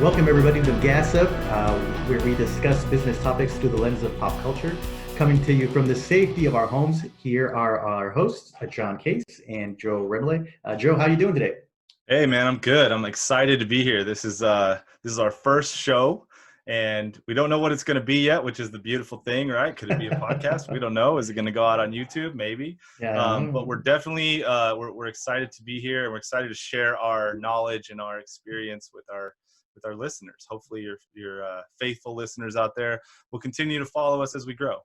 Welcome everybody to Gas Up, where we discuss business topics through the lens of pop culture. Coming to you from the safety of our homes, here are our hosts, John Case and Joe Remley. Joe, how are you doing today? Hey man, I'm good. I'm excited to be here. This is our first show, and we don't know what it's going to be yet, which is the beautiful thing, right? Could it be a podcast? We don't know. Is it going to go out on YouTube? Maybe. Yeah, I don't But know. we're definitely we're excited to be here, and we're excited to share our knowledge and our experience with our listeners. Hopefully, your faithful listeners out there will continue to follow us as we grow.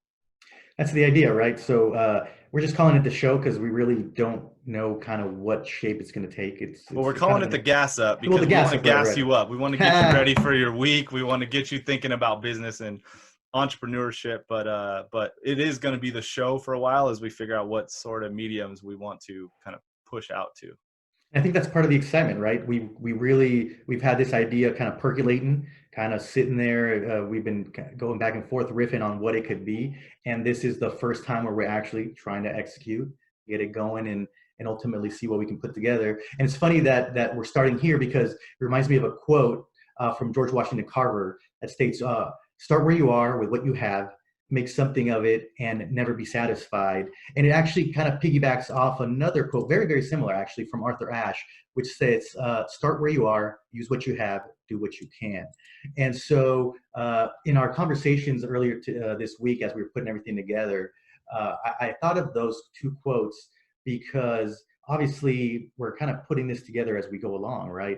That's the idea, right? So we're just calling it the show because we really don't know kind of what shape it's going to take. Well, we're It's kind calling of it the an gas up well, the because we want Gas to Up, right, gas right. you up. We want to get you ready for your week. We want to get you thinking about business and entrepreneurship. But it is going to be the show for a while as we figure out what sort of mediums we want to kind of push out to. I think that's part of the excitement, right? We've had this idea kind of percolating, kind of sitting there. We've been going back and forth, riffing on what it could be, and this is the first time where we're actually trying to execute, get it going, and ultimately see what we can put together. And it's funny that we're starting here because it reminds me of a quote from George Washington Carver that states, "Start where you are with what you have." Make something of it and never be satisfied. And it actually kind of piggybacks off another quote, very, very similar actually, from Arthur Ashe, which says, start where you are, use what you have, do what you can. And so in our conversations earlier this week, as we were putting everything together, I thought of those two quotes because obviously we're kind of putting this together as we go along, right?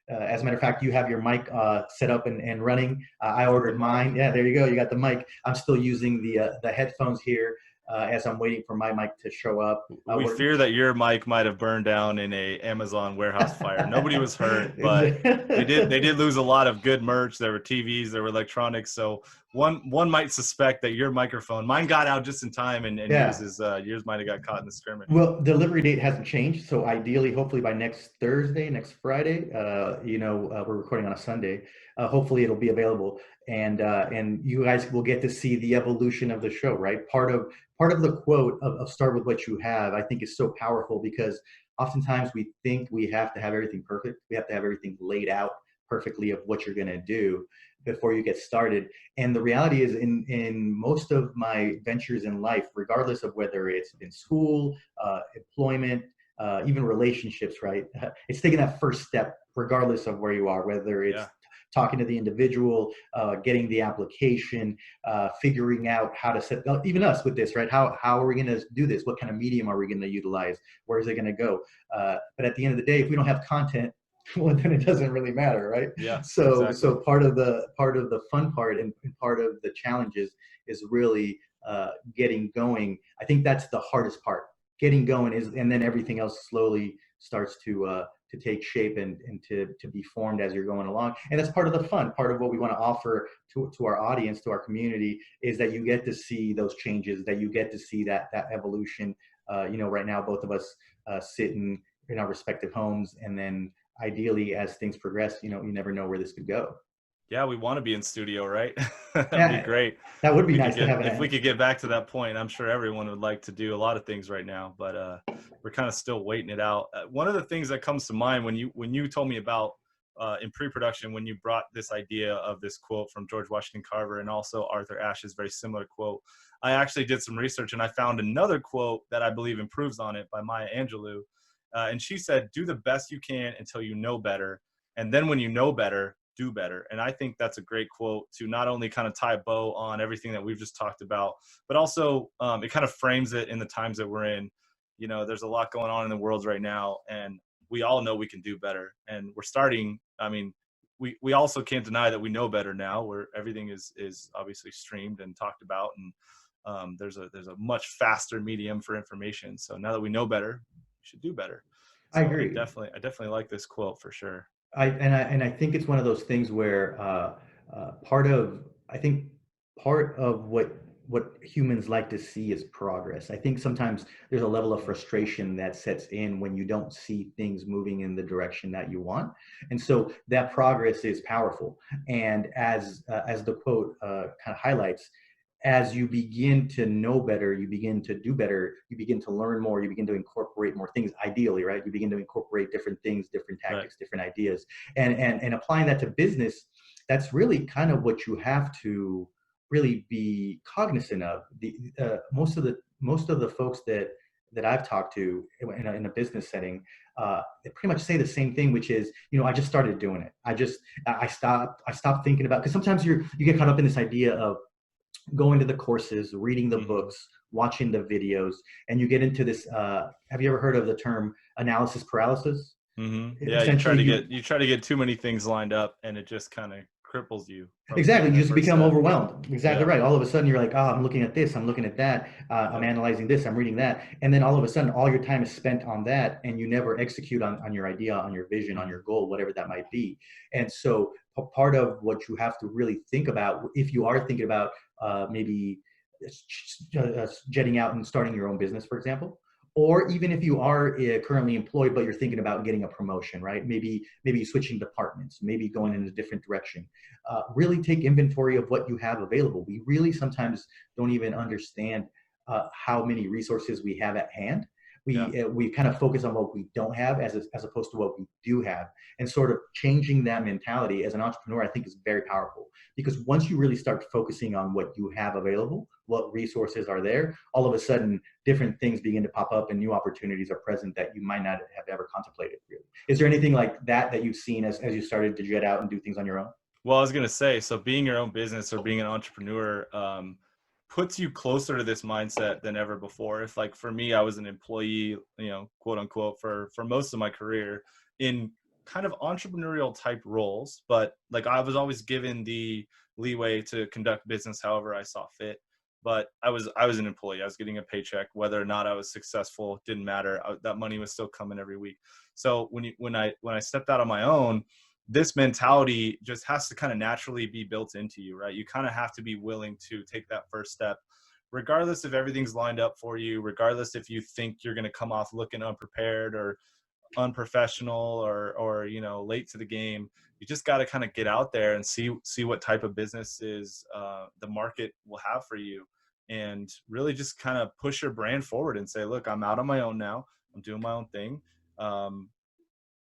As a matter of fact, you have your mic set up and running. I ordered mine. Yeah, there you go. You got the mic. I'm still using the headphones here as I'm waiting for my mic to show up. We fear that your mic might have burned down in a Amazon warehouse fire. Nobody was hurt, but they did lose a lot of good merch. There were TVs, there were electronics. So one might suspect that your microphone, mine got out just in time, and Yeah. yours might have got caught in the skirmish. Well, delivery date hasn't changed, so ideally, hopefully by next Thursday, next Friday, we're recording on a Sunday. Hopefully, it'll be available, and you guys will get to see the evolution of the show. Right? Part of the quote of "Start with what you have," I think, is so powerful because oftentimes we think we have to have everything perfect. We have to have everything laid out perfectly of what you're going to do before you get started. And the reality is, in most of my ventures in life, regardless of whether it's been school, employment, even relationships, right? It's taking that first step, regardless of where you are, whether it's Yeah. talking to the individual, getting the application, figuring out how to set, even us with this, right? How are we going to do this? What kind of medium are we going to utilize? Where is it going to go? But at the end of the day, if we don't have content, well, then it doesn't really matter, right? Yeah, exactly. So part of the fun part and part of the challenges is really getting going. I think that's the hardest part. Getting going is, and then everything else slowly starts to take shape and to be formed as you're going along. And that's part of the fun. Part of what we want to offer to our audience, to our community, is that you get to see those changes, that you get to see that evolution. Right now, both of us sit in our respective homes, and then ideally, as things progress, you never know where this could go. Yeah, we want to be in studio, right? That'd be Yeah, great. that would be We could nice to get have if we an. could get back to that point. I'm sure everyone would like to do a lot of things right now, but we're kind of still waiting it out. One of the things that comes to mind when you told me about in pre-production, when you brought this idea of this quote from George Washington Carver and also Arthur Ashe's very similar quote, I actually did some research and I found another quote that I believe improves on it by Maya Angelou, and she said, "Do the best you can until you know better, and then when you know better, do better." And I think that's a great quote to not only kind of tie a bow on everything that we've just talked about, but also it kind of frames it in the times that we're in. There's a lot going on in the world right now, and we all know we can do better. And we're starting. I mean, we also can't deny that we know better now, where everything is obviously streamed and talked about, and there's a much faster medium for information. So now that we know better, we should do better. I So I agree. definitely like this quote for sure. I think it's one of those things where I think part of what humans like to see is progress. I think sometimes there's a level of frustration that sets in when you don't see things moving in the direction that you want, and so that progress is powerful. And as the quote kind of highlights, as you begin to know better, you begin to do better, you begin to learn more, you begin to incorporate more things, ideally, right? You begin to incorporate different things, different Right. tactics, different ideas. And applying that to business, that's really kind of what you have to really be cognizant of. Most of the folks that I've talked to in a business setting, they pretty much say the same thing, which is, I just started doing it. I stopped thinking about, because sometimes you get caught up in this idea of going to the courses, reading the Hmm. books, watching the videos, and you get into this. Have you ever heard of the term analysis paralysis? Hmm. Yeah, Essentially, you try to get too many things lined up, and it just kind of cripples you from exactly, taking you that just first become step. overwhelmed. Exactly Yeah. right. All of a sudden, you're like, oh, I'm looking at this, I'm looking at that, I'm Yep. analyzing this, I'm reading that, and then all of a sudden, all your time is spent on that, and you never execute on your idea, on your vision, on Hmm. your goal, whatever that might be. And so, a part of what you have to really think about, if you are thinking about maybe jetting out and starting your own business, for example, or even if you are currently employed but you're thinking about getting a promotion, right? Maybe switching departments, maybe going in a Hmm. different direction. Really take inventory of what you have available. We really sometimes don't even understand how many resources we have at hand. Yeah. We kind of focus on what we don't have as opposed to what we do have, and sort of changing that mentality as an entrepreneur, I think, is very powerful, because once you really start focusing on what you have available, what resources are there, all of a sudden different things begin to pop up and new opportunities are present that you might not have ever contemplated, really. Is there anything like that you've seen as you started to jet out and do things on your own? Well, I was gonna say, so being your own business or being an entrepreneur puts you closer to this mindset than ever before. If like for me, I was an employee, quote unquote, for most of my career in kind of entrepreneurial type roles, but like I was always given the leeway to conduct business however I saw fit. But I was an employee. I was getting a paycheck, whether or not I was successful didn't matter. That money was still coming every week. So when I stepped out on my own, this mentality just has to kind of naturally be built into you, right? You kind of have to be willing to take that first step, regardless if everything's lined up for you, regardless if you think you're going to come off looking unprepared or unprofessional or late to the game. You just got to kind of get out there and see what type of businesses the market will have for you, and really just kind of push your brand forward and say, look, I'm out on my own now. I'm doing my own thing. Um,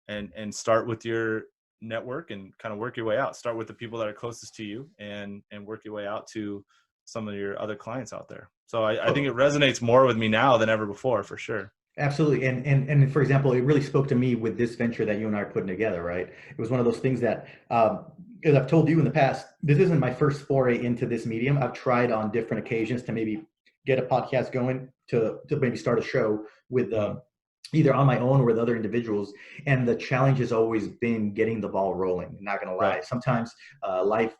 and start with your network and kind of work your way out. Start with the people that are closest to you and work your way out to some of your other clients out there. So I think it Oh, resonates more with me now than ever before, for sure. absolutely. And for example, it really spoke to me with this venture that you and I are putting together, right? It was one of those things that, as I've told you in the past, this isn't my first foray into this medium. I've tried on different occasions to maybe get a podcast going, to maybe start a show with Mm, either on my own or with other individuals. And the challenge has always been getting the ball rolling. I'm not going to right. lie. Sometimes life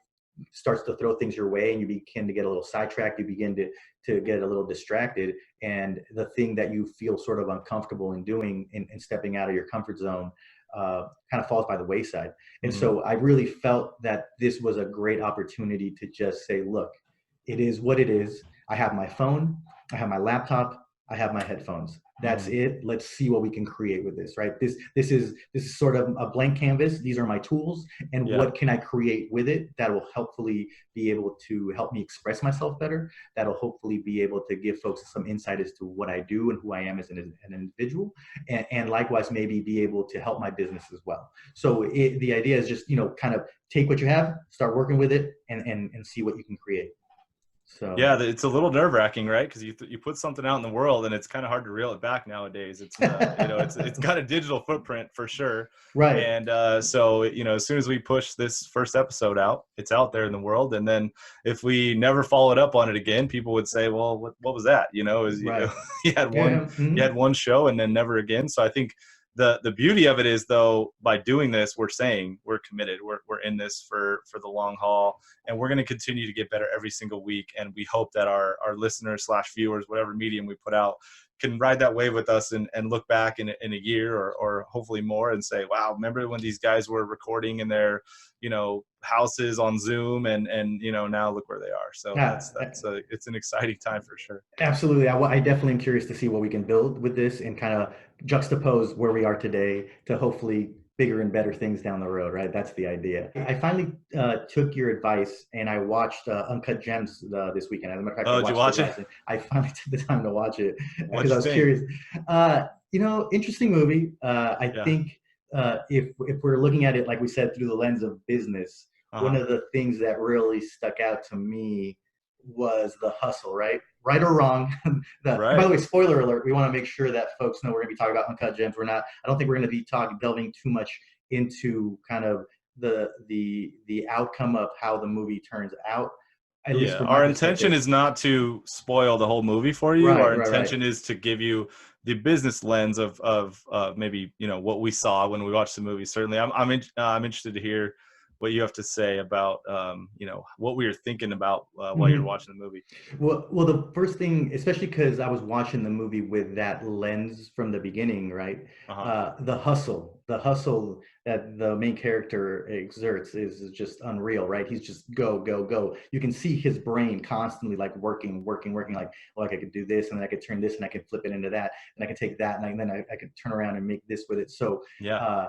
starts to throw things your way and you begin to get a little sidetracked. You begin to get a little distracted. And the thing that you feel sort of uncomfortable in doing and stepping out of your comfort zone kind of falls by the wayside. And Hmm. so I really felt that this was a great opportunity to just say, look, it is what it is. I have my phone, I have my laptop, I have my headphones. That's Hmm. it. Let's see what we can create with this, right? This is sort of a blank canvas. These are my tools, and Yeah. what can I create with it that will helpfully be able to help me express myself better? That'll hopefully be able to give folks some insight as to what I do and who I am as an individual, and likewise maybe be able to help my business as well. So the idea is just kind of take what you have, start working with it, and see what you can create. So Yeah, it's a little nerve wracking, right? Because you put something out in the world, and it's kind of hard to reel it back nowadays. It's got a digital footprint for sure, right. and so as soon as we push this first episode out, it's out there in the world, and then if we never followed up on it again, people would say, "Well, what was that?" Is Right. you had one Yeah. you had one show and then never again. So I think the beauty of it is, though, by doing this, we're saying we're committed. We're in this for the long haul, and we're going to continue to get better every single week. And we hope that our listeners / viewers, whatever medium we put out, can ride that wave with us and look back in a year or hopefully more and say, wow, remember when these guys were recording in their houses on Zoom, and now look where they are. So Yeah. it's an exciting time for sure. Absolutely. I definitely am curious to see what we can build with this and kind of juxtapose where we are today to hopefully bigger and better things down the road, right? That's the idea. I finally took your advice and I watched Uncut Gems this weekend. As a matter of fact, I Oh, did you watched it watch it? last night. I finally took the time to watch it because What'd I you was think? curious. Interesting movie. I Yeah. think if we're looking at it, like we said, through the lens of business, one Uh-huh. of the things that really stuck out to me was the hustle, right? Right or wrong. By Right. the way, spoiler alert, we want to make sure that folks know we're going to be talking about Uncut Gems. We're not, I don't think we're going to be delving too much into kind of the outcome of how the movie turns out, at least Yeah. from my Our intention perspective. is not to spoil the whole movie for you. Our Right, right, right. intention is to give you the business lens of maybe, you know, what we saw when we watched the movie. Certainly, I'm interested to hear what you have to say about, you know, what we were thinking about while you're Mhm. watching the movie. Well, the first thing, especially because I was watching the movie with that lens from the beginning, right? Uh-huh. The hustle that the main character exerts is just unreal, right? He's just go, go, go. You can see his brain constantly like working, working, working. Like I could do this, and then I could turn this, and I could flip it into that, and I could take that, and then I could turn around and make this with it. So Yeah. uh,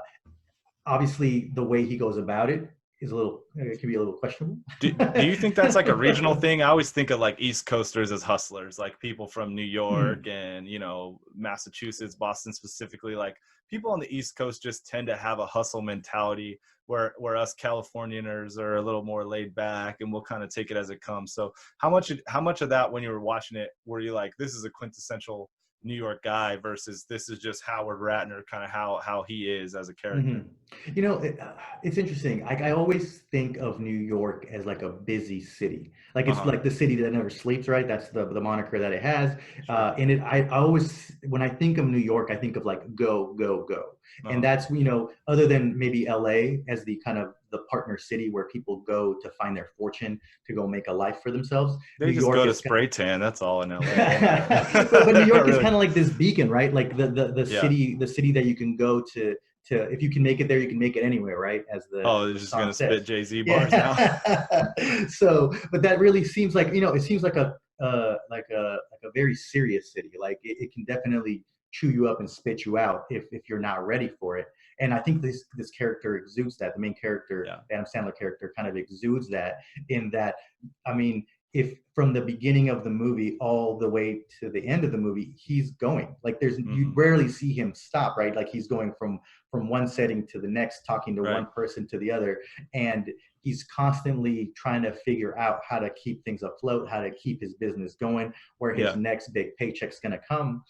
obviously, the way he goes about it is a little, it can be a little questionable. Do you think that's like a regional thing? I always think of like East Coasters as hustlers, like people from New York Mhm. and, you know, Massachusetts, Boston specifically. Like people on the East Coast just tend to have a hustle mentality where us Californians are a little more laid back and we'll kind of take it as it comes. So how much of that when you were watching it were you like, this is a quintessential New York guy versus this is just Howard Ratner, kind of how he is as a character? Mhm. It's interesting. I always think of New York as like a busy city. Like it's Uh-huh. like the city that never sleeps, right? That's the moniker that it has. Sure. I always, when I think of New York, I think of like go, go, go. And Uh-huh. that's, other than maybe LA as the kind of the partner city where people go to find their fortune, to go make a life for themselves. They New just go York to is spray tan. That's all in LA. but New York is Really. kind of like this beacon, right? Like Yeah. the city that you can go to if you can make it there, you can make it anywhere, right? As Oh, they're the just song gonna spit says. Jay-Z bars now. Yeah. So, but that really seems like, it seems like a very serious city. Like it can definitely chew you up and spit you out if you're not ready for it. And I think this character exudes that. The main character, Yeah. Adam Sandler character, kind of exudes that. In that, I mean, if from the beginning of the movie all the way to the end of the movie, he's going, like, there's, you Hmm. rarely see him stop, right? Like he's going from one setting to the next, talking to Right. one person to the other, and he's constantly trying to figure out how to keep things afloat, how to keep his business going, where his Yeah. next big paycheck's going to come.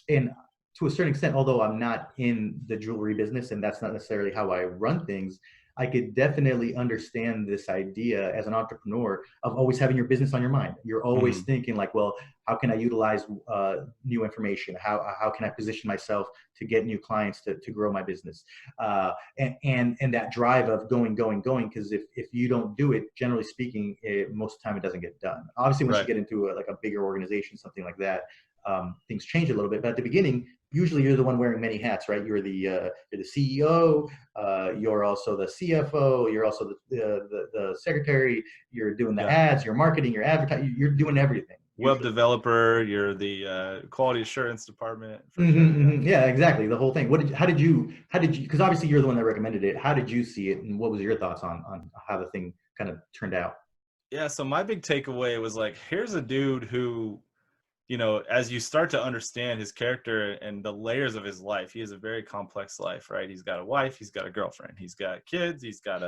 And to a certain extent, although I'm not in the jewelry business and that's not necessarily how I run things, I could definitely understand this idea as an entrepreneur of always having your business on your mind. You're always Hmm. thinking like, well, how can I utilize new information? How can I position myself to get new clients to grow my business? And that drive of going, going, going. Because if you don't do it, generally speaking, most of the time it doesn't get done. Obviously, once you Right. get into like a bigger organization, something like that, things change a little bit. But at the beginning, usually you're the one wearing many hats, right? You're the CEO, you're also the CFO, you're also the secretary, you're doing the Yeah. ads, you're marketing, you're advertising, you're doing everything Web usually. developer. You're the quality assurance department for Mm-hmm, sure. Yeah. mm-hmm. Yeah, exactly. The whole thing. How did you, because obviously you're the one that recommended it. How did you see it, and what was your thoughts on how the thing kind of turned out? Yeah. So my big takeaway was like, here's a dude who, you know, as you start to understand his character and the layers of his life, he has a very complex life, right? He's got a wife, he's got a girlfriend, he's got kids, he's got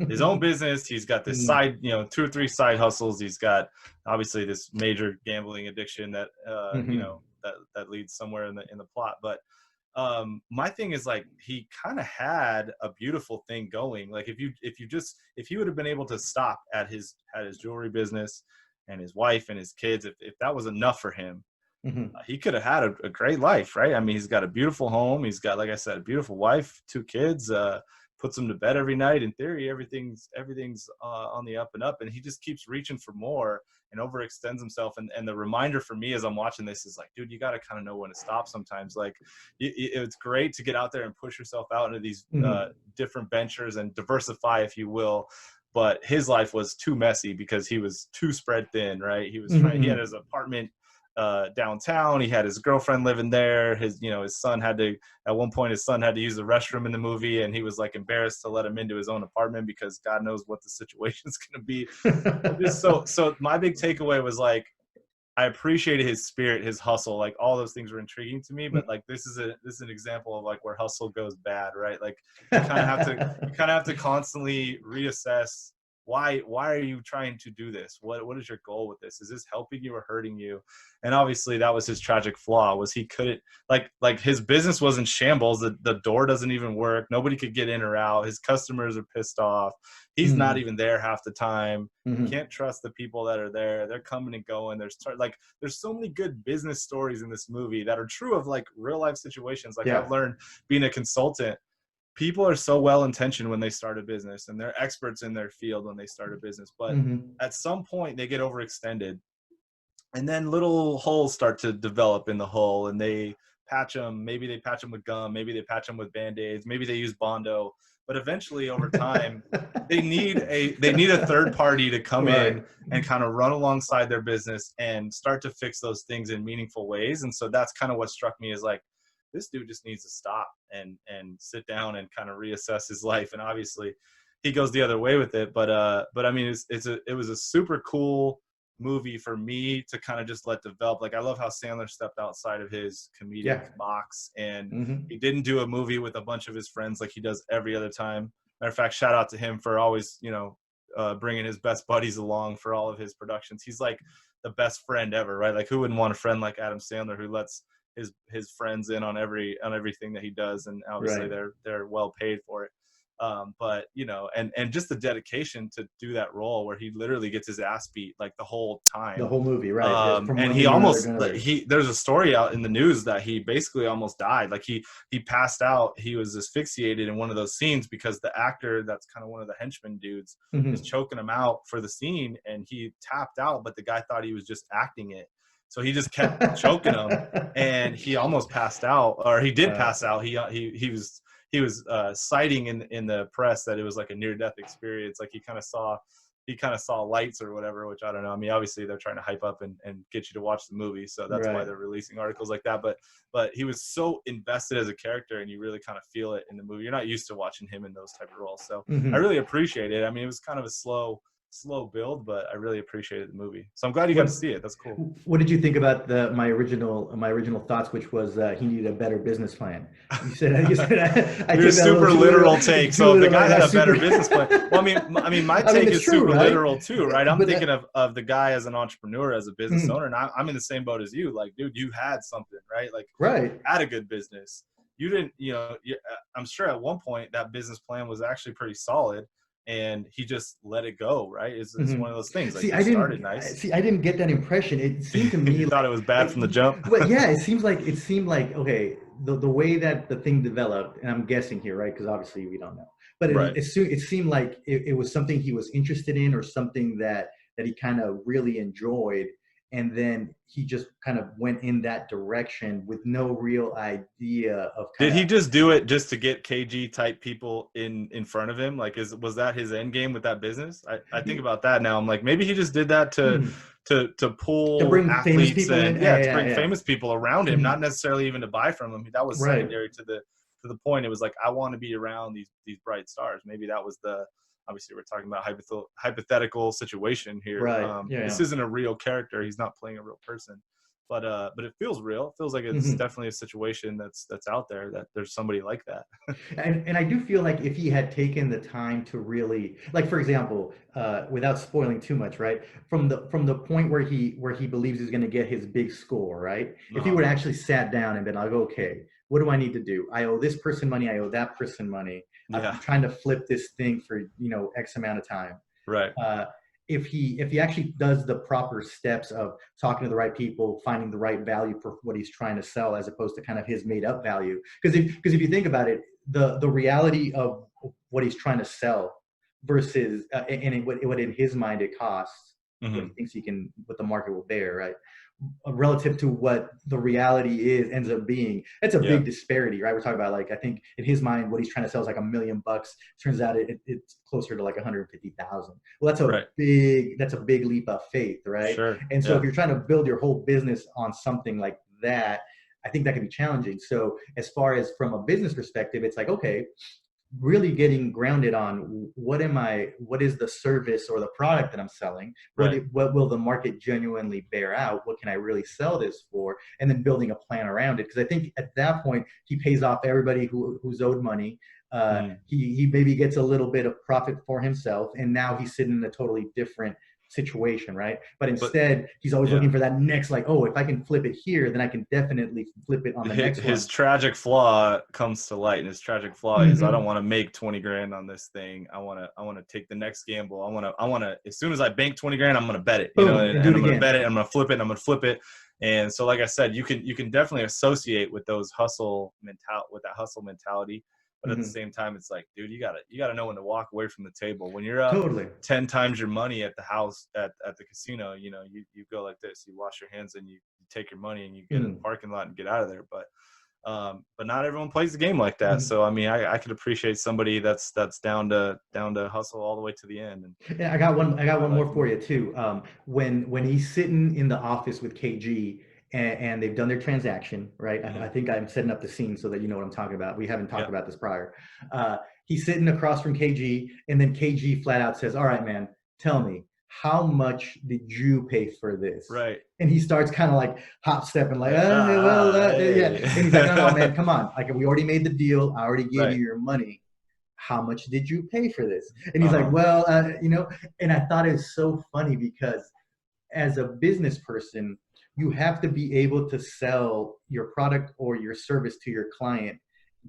his own business, he's got this Mm, side, you know, 2 or 3 side hustles, he's got obviously this major gambling addiction that you mhm, know, that leads somewhere in the plot. But my thing is like he kind of had a beautiful thing going. Like if he would have been able to stop at his jewelry business and his wife and his kids, if that was enough for him, mhm, he could have had a great life, right? I mean, he's got a beautiful home, he's got, like I said, a beautiful wife, 2 kids, puts them to bed every night. In theory, everything's on the up and up, and he just keeps reaching for more and overextends himself. And the reminder for me as I'm watching this is like, dude, you got to kind of know when to stop sometimes. Like it's great to get out there and push yourself out into these mhm, different ventures and diversify, if you will. But his life was too messy because he was too spread thin, right? He was mhm, trying. He had mhm. his apartment downtown. He had his girlfriend living there. His son had to, at one point, his son had to use the restroom in the movie, and he was like embarrassed to let him into his own apartment because God knows what the situation's going to be. Just so my big takeaway was like, I appreciated his spirit, his hustle, like all those things were intriguing to me. But like this is an example of like where hustle goes bad, right? Like you kind of have to constantly reassess why are you trying to do this? What is your goal with this? Is this helping you or hurting you? And obviously that was his tragic flaw, was he couldn't, like his business was in shambles. The door doesn't even work. Nobody could get in or out. His customers are pissed off. He's not even there half the time. Can't trust the people that are there. They're coming and going. There's so many good business stories in this movie that are true of like real life situations. Like I've learned being a consultant, people are so well intentioned when they start a business, and they're experts in their field when they start a business. But at some point they get overextended, and then little holes start to develop in the hull, and they patch them. Maybe they patch them with gum. Maybe they patch them with Band-Aids. Maybe they use Bondo. But eventually, over time, they need a third party to come in and kind of run alongside their business and start to fix those things in meaningful ways. And so that's kind of what struck me, is like, this dude just needs to stop and sit down and kind of reassess his life. And obviously, he goes the other way with it. But I mean, it was a super cool movie for me to kind of just let develop. Like I love how Sandler stepped outside of his comedic box, and he didn't do a movie with a bunch of his friends like he does every other time. Matter of fact, shout out to him for always, bringing his best buddies along for all of his productions. He's like the best friend ever, right? Like who wouldn't want a friend like Adam Sandler who lets his friends in on everything that he does, and obviously they're well paid for it. But and just the dedication to do that role where he literally gets his ass beat like the whole time, the whole movie, right? From and he almost there's a story out in the news that he basically almost died. Like he passed out. He was asphyxiated in one of those scenes because the actor that's kind of one of the henchmen dudes is choking him out for the scene, and he tapped out, but the guy thought he was just acting it. So he just kept choking him, and he almost passed out, or he did pass out. He was citing in the press that it was like a near-death experience. Like he kind of saw lights or whatever, which I don't know. I mean, obviously they're trying to hype up and get you to watch the movie, so that's why they're releasing articles like that. But he was so invested as a character, and you really kind of feel it in the movie. You're not used to watching him in those type of roles, so I really appreciate it. I mean, it was kind of a slow build, but I really appreciated the movie. So I'm glad you got to see it. That's cool. What did you think about my original thoughts, which was he needed a better business plan? You said I You're a super literal take. So if the guy had a better business plan, well, I mean, my take is super literal too, right? I'm thinking of the guy as an entrepreneur, as a business owner, and I'm in the same boat as you. Like, dude, you had something, right? Like, you had a good business. You didn't, I'm sure at one point that business plan was actually pretty solid, and he just let it go, right? It's one of those things. Like, I didn't get that impression. It seemed to me you thought it was bad from the jump. Well, yeah, it seemed like okay, the way that the thing developed, and I'm guessing here, right? Because obviously we don't know, but it seemed like it was something he was interested in, or something that he kind of really enjoyed. And then he just kind of went in that direction with no real idea of. Did he just do it just to get KG type people in front of him? Like, was that his end game with that business? I think about that now. I'm like, maybe he just did that to pull to bring athletes famous people in. to bring famous people around him, not necessarily even to buy from him. That was secondary to the point. It was like, I want to be around these bright stars. Maybe that was obviously we're talking about hypothetical situation here. This isn't a real character. He's not playing a real person, but it feels real. It feels like it's definitely a situation that's out there, that there's somebody like that. and I do feel like if he had taken the time to really, like, for example, without spoiling too much, right, from the point where he believes he's going to get his big score, right, if he would actually sat down and been like, okay, what do I need to do? I owe this person money. I owe that person money. I'm trying to flip this thing for X amount of time. Right. If he actually does the proper steps of talking to the right people, finding the right value for what he's trying to sell, as opposed to kind of his made up value. Because if you think about it, the reality of what he's trying to sell versus and what in his mind it costs, what he thinks what the market will bear, right? relative to what the reality is ends up being. That's a Yeah. big disparity, right? We're talking about like, I think in his mind, what he's trying to sell is like $1 million. Turns out it's closer to like 150,000. Well, Right. that's a big leap of faith, right? Sure. And so if Yeah. you're trying to build your whole business on something like that, I think that can be challenging. So as far as from a business perspective, it's like, okay, really getting grounded on what is the service or the product that I'm selling, Right. what will the market genuinely bear out, what can I really sell this for, and then building a plan around it. Because I think at that point he pays off everybody who's owed money. Mm. He maybe gets a little bit of profit for himself, and now he's sitting in a totally different situation, right? But But instead he's always yeah. looking for that next, like, oh, if I can flip it here, then I can definitely flip it on the next His one. tragic flaw comes to light, and his tragic flaw is, I don't Mm-hmm. want to make 20 grand on this thing. I want to take the next gamble. I want to, as soon as I bank 20 grand, I'm going to bet it, you know, Boom, and do and it I'm going to again. bet it. I'm going to flip it. And I'm going to flip it. And so, like I said, you can definitely associate with those with that hustle mentality. But at the Mm-hmm. same time, it's like, dude, you gotta know when to walk away from the table. When you're up Totally. 10 times your money at the house, at the casino, you know, you go like this, you wash your hands and you take your money and you get in the Mm. parking lot and get out of there. But not everyone plays the game like that. Mhm. So I mean, I could appreciate somebody that's down to hustle all the way to the end. And Yeah, I got one. I got I one like more them. for you too. When he's sitting in the office with KG and they've done their transaction, right? I Hmm. think I'm setting up the scene so that you know what I'm talking about. We haven't talked Yeah. about this prior. He's sitting across from KG, and then KG flat out says, "All right, man, tell me, how much did you pay for this?" Right. And he starts kind of like hop stepping, like, yeah. Hey. And he's like, "No, no, man, come on! Like, we already made the deal. I already gave you Right. your money. How much did you pay for this?" And he's like, Uh-huh. well, and I thought it was so funny because as a business person, you have to be able to sell your product or your service to your client,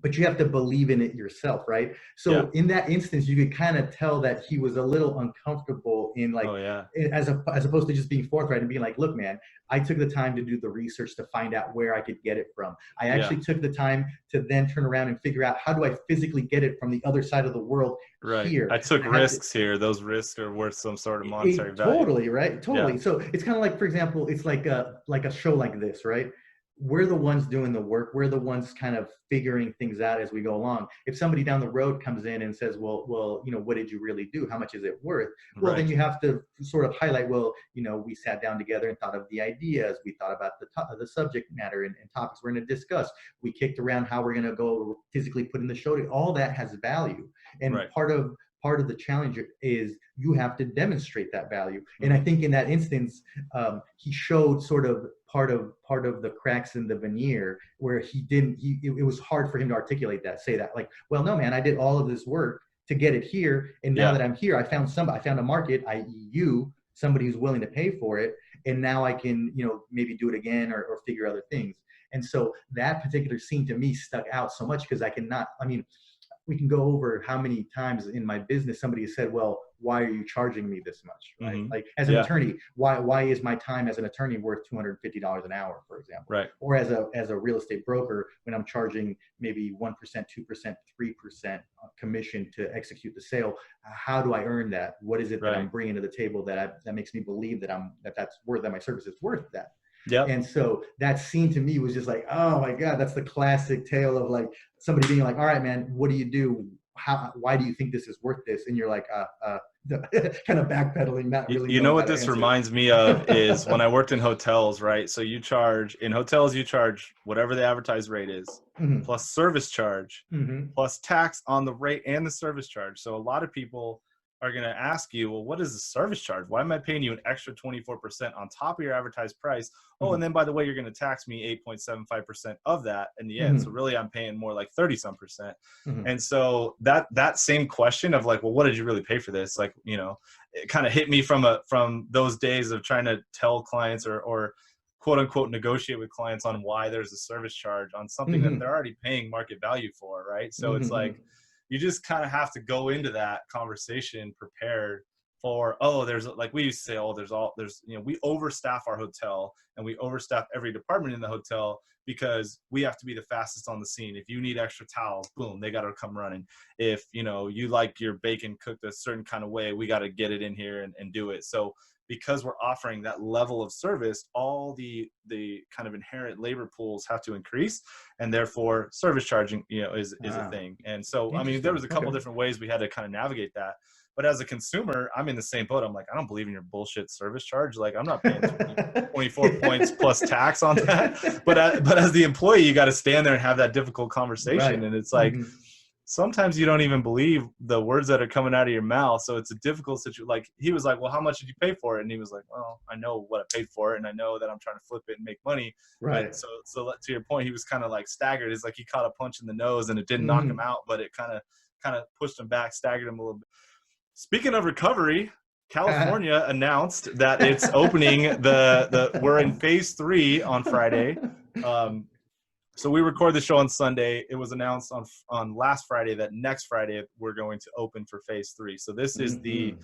but you have to believe in it yourself, right? Yeah. So in that instance, you could kind of tell that he was a little uncomfortable in like, Oh yeah. as opposed to just being forthright and being like, look, man, I took the time to do the research to find out where I could get it from. I Yeah. actually took the time to then turn around and figure out how do I physically get it from the other side of the world Right. here. I took And I had to, risks here. Those risks are worth some sort of monetary value. totally, right, Yeah. totally. So it's kind of like, for example, it's like a show like this, right? We're the ones doing the work, we're the ones kind of figuring things out as we go along. If somebody down the road comes in and says, well, what did you really do, how much is it worth? Well, then Right. you have to sort of highlight, well, we sat down together and thought of the ideas, we thought about the subject matter and topics we're going to discuss, we kicked around how we're going to go physically put in the show. All that has value, and Right. part of the challenge is you have to demonstrate that value. And I Hmm. think in that instance, he showed sort of part of the cracks in the veneer where he didn't. It was hard for him to articulate that, say that, like, well, no, man, I did all of this work to get it here, and now Yeah. that I'm here, I found a market, i.e., you, somebody who's willing to pay for it, and now I can, maybe do it again or figure other things. And so that particular scene to me stuck out so much because I cannot. I mean, we can go over how many times in my business somebody has said, well, why are you charging me this much, right? Hmm. Like, as an Yeah. attorney, why is my time as an attorney worth $250 an hour, for example? Right. Or as a real estate broker, when I'm charging maybe 1%, 2%, 3% commission to execute the sale, how do I earn that? What is it that I'm Right. bringing to the table that makes me believe that's worth, that my service is worth that? Yep. And so that scene to me was just like, oh my God, that's the classic tale of like somebody being like, all right, man, what do you do? Why do you think this is worth this? And you're like, kind of backpedaling, not really You know knowing how what to this answer. reminds me of is when I worked in hotels, right? So in hotels, you charge whatever the advertised rate is, Mm-hmm. plus service charge, Mm-hmm. plus tax on the rate and the service charge. So a lot of people are going to ask you, well, what is the service charge? Why am I paying you an extra 24% on top of your advertised price? Oh, and Mm-hmm. then by the way, you're going to tax me 8.75% of that in the end. So Mm-hmm. really I'm paying more like 30 some percent. Mm-hmm. And so that same question of like, well, what did you really pay for this? Like, it kind of hit me from those days of trying to tell clients or quote unquote negotiate with clients on why there's a service charge on something that Mm-hmm. they're already paying market value for, right? So it's like Mm-hmm. you just kind of have to go into that conversation prepared for, there's, like we used to say, we overstaff our hotel and we overstaff every department in the hotel because we have to be the fastest on the scene. If you need extra towels, boom, they got to come running. If you like your bacon cooked a certain kind of way, we got to get it in here and do it. So because we're offering that level of service, all the kind of inherent labor pools have to increase, and therefore service charging, is a Ah, thing. And so, I mean, there interesting. was a couple Okay. different ways we had to kind of navigate that. But as a consumer, I'm in the same boat. I'm like, I don't believe in your bullshit service charge. Like, I'm not paying 24 points plus tax on that. But as the employee, you got to stand there and have that difficult conversation. Right. And it's like, Mhm. sometimes you don't even believe the words that are coming out of your mouth. So it's a difficult situation. Like, he was like, well, how much did you pay for it? And he was like, well, I know what I paid for it, and I know that I'm trying to flip it and make money. But Right. so to your point, he was kind of like staggered. It's like he caught a punch in the nose, and it didn't knock him Mhm. out, but it kind of pushed him back, staggered him a little bit. Speaking of recovery, California announced that it's opening we're in phase 3 on Friday. So we record the show on Sunday. It was announced on last Friday that next Friday we're going to open for phase 3. So this is the,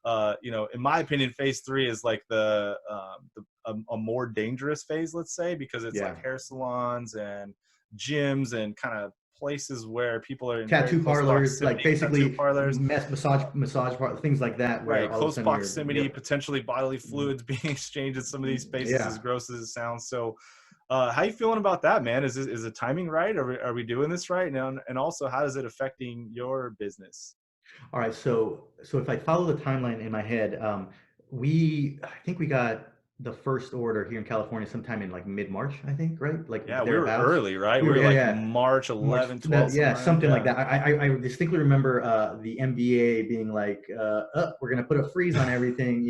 Mhm. in my opinion, phase 3 is like a more dangerous phase, let's say, because it's like Yeah. hair salons and gyms and kind of places where people are in very Tattoo close parlors, like proximity, tattoo basically parlors. massage things like that, where Right, all of a close sudden you're, proximity, yep. potentially bodily Mhm. fluids being exchanged in some of these spaces, as Yeah. gross as it sounds. So, how you feeling about that, man? Is the timing right? Are we doing this right now? And also, how is it affecting your business? All right, so if I follow the timeline in my head, I think we got the first order here in California sometime in like mid-March, I think, right? Like Yeah, we were thereabouts. early, right? We We were, were yeah, like yeah. March March, 11, 12, yeah, sometime. something like Yeah. that. I distinctly remember the NBA being like, we're gonna put a freeze on everything,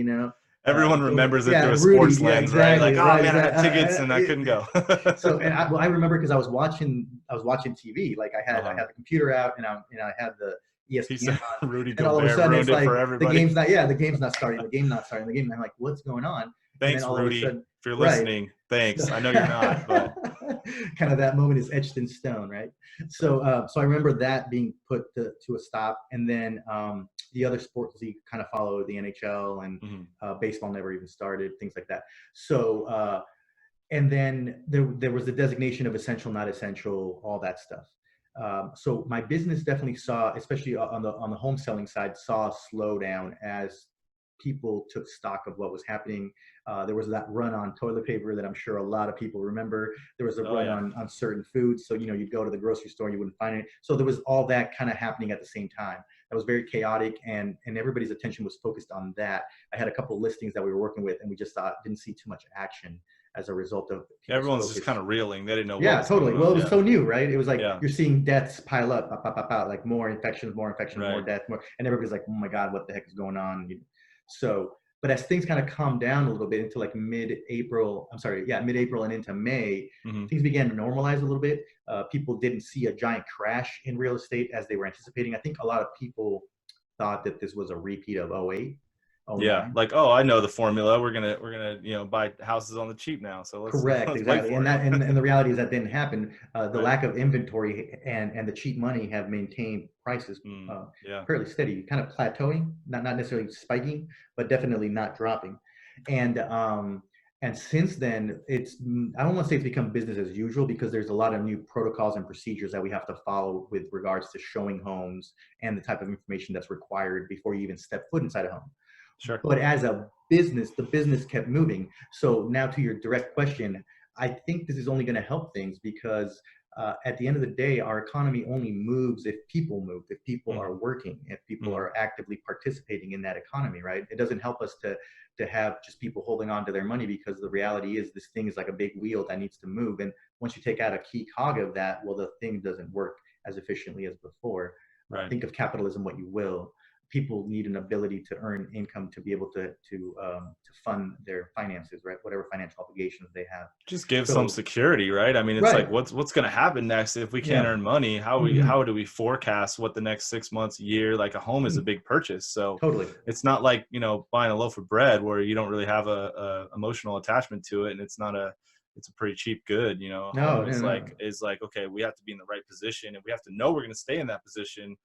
Everyone remembers it Yeah, through a Rudy, sports yeah, lens, right? exactly, Like, oh right, man, I had tickets and I exactly. couldn't go. So, I remember because I was watching TV, like I Uh-huh. had the computer out and I had the Piece ESPN of on, Rudy and all of a Gobert sudden ruined it's it for like everybody. the game's not starting, and I'm like, what's going on? And then Thanks, all of a Rudy, sudden, if you're right. listening. So, Thanks. I know you're not, but kind of that moment is etched in stone, right? So I remember that being put to a stop, and then the other sports league kind of followed the NHL, and mhm. baseball never even started, things like that. So and then there was the designation of essential, not essential, all that stuff. So my business definitely saw, especially on the home selling side, saw a slowdown as people took stock of what was happening. There was that run on toilet paper that I'm sure a lot of people remember. There was a Oh run yeah. on certain foods. So, you'd go to the grocery store, you wouldn't find it. So there was all that kind of happening at the same time. That was very chaotic, and everybody's attention was focused on that. I had a couple of listings that we were working with, and we just didn't see too much action as a result of people's Everyone's just focus. kind of reeling. They didn't know what Yeah, was going totally. Well, on. it was Yeah. so new, right? It was like Yeah. you're seeing deaths pile up, like more infections, more Right. death, more, and everybody's like, "Oh my God, what the heck is going on?" So, but as things kind of calmed down a little bit into like mid-April, I'm sorry, yeah, mid-April and into May, Hmm. things began to normalize a little bit. People didn't see a giant crash in real estate as they were anticipating. I think a lot of people thought that this was a repeat of '08, Yeah. '09. Like, oh, I know the formula. We're gonna buy houses on the cheap now. So let's Correct, let's wait exactly, for and it. and the reality is that didn't happen. The Right. lack of inventory and the cheap money have maintained prices Yeah. fairly steady, kind of plateauing, not necessarily spiking, but definitely not dropping. And and since then, I don't want to say it's become business as usual because there's a lot of new protocols and procedures that we have to follow with regards to showing homes and the type of information that's required before you even step foot inside a home. Sure. But as a business, the business kept moving. So now to your direct question, I think this is only going to help things because at the end of the day, our economy only moves if people move, if people Hmm. are working, if people Hmm. are actively participating in that economy, right? It doesn't help us to have just people holding on to their money because the reality is this thing is like a big wheel that needs to move. And once you take out a key cog of that, well, the thing doesn't work as efficiently as before. Right. Think of capitalism what you will. People need an ability to earn income to be able to fund their finances, right? Whatever financial obligations they have. Just give some So, security, right? I mean, it's like right, what's going to happen next if we can't yeah, earn money? hmm How do we forecast what the next 6 months, year? Like a home is a big purchase, so totally. it's not like buying a loaf of bread where you don't really have a emotional attachment to it, and it's a pretty cheap good. A No, home no, no. is like, okay, we have to be in the right position, and we have to know we're going to stay in that position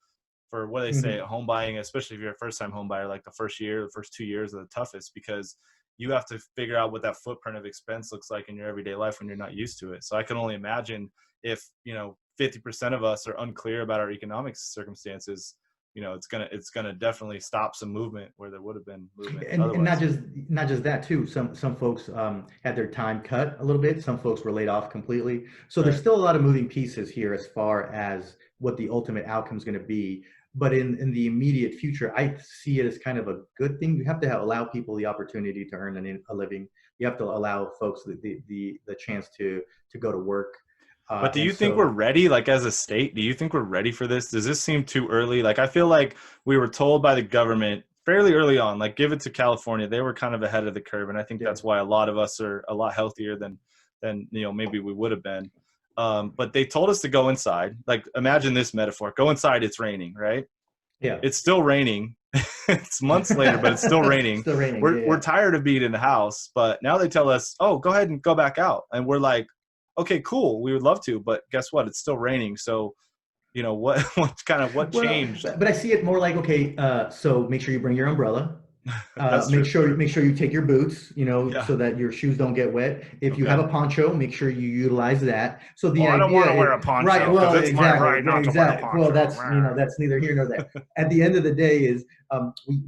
for what they say hmm home buying, especially if you're a first time home buyer. Like the first year, the first 2 years are the toughest because you have to figure out what that footprint of expense looks like in your everyday life when you're not used to it. So I can only imagine if 50% of us are unclear about our economic circumstances, it's gonna definitely stop some movement where there would have been movement And otherwise. not just that too. Some folks had their time cut a little bit. Some folks were laid off completely. So there's Right. still a lot of moving pieces here as far as what the ultimate outcome is going to be. But in the immediate future, I see it as kind of a good thing. You have to allow people the opportunity to earn a living. You have to allow folks the chance to go to work. But do And you think we're so ready, like as a state? Do you think we're ready for this? Does this seem too early? Like I feel like we were told by the government fairly early on, like give it to California. They were kind of ahead of the curve, and I think yeah, that's why a lot of us are a lot healthier than maybe we would have been. But they told us to go inside. Like imagine this metaphor: go inside. It's raining, right? yeah. It's still raining. It's months later, but it's still raining. Still raining. We're Yeah, we're yeah. tired of being in the house, but now they tell us, oh, go ahead and go back out, and we're like, okay, cool, we would love to, but guess what? It's still raining. So what what Well, changed? but I see it more like, okay, so make sure you bring your umbrella. That's true. Make sure you take your boots, Yeah. so that your shoes don't get wet. If you have Okay. a poncho, make sure you utilize that. So the Well, I don't idea want to wear is a right. poncho because Well, it's my exactly, right not to wear a exactly. Well, poncho. that's neither here nor there. At the end of the day, is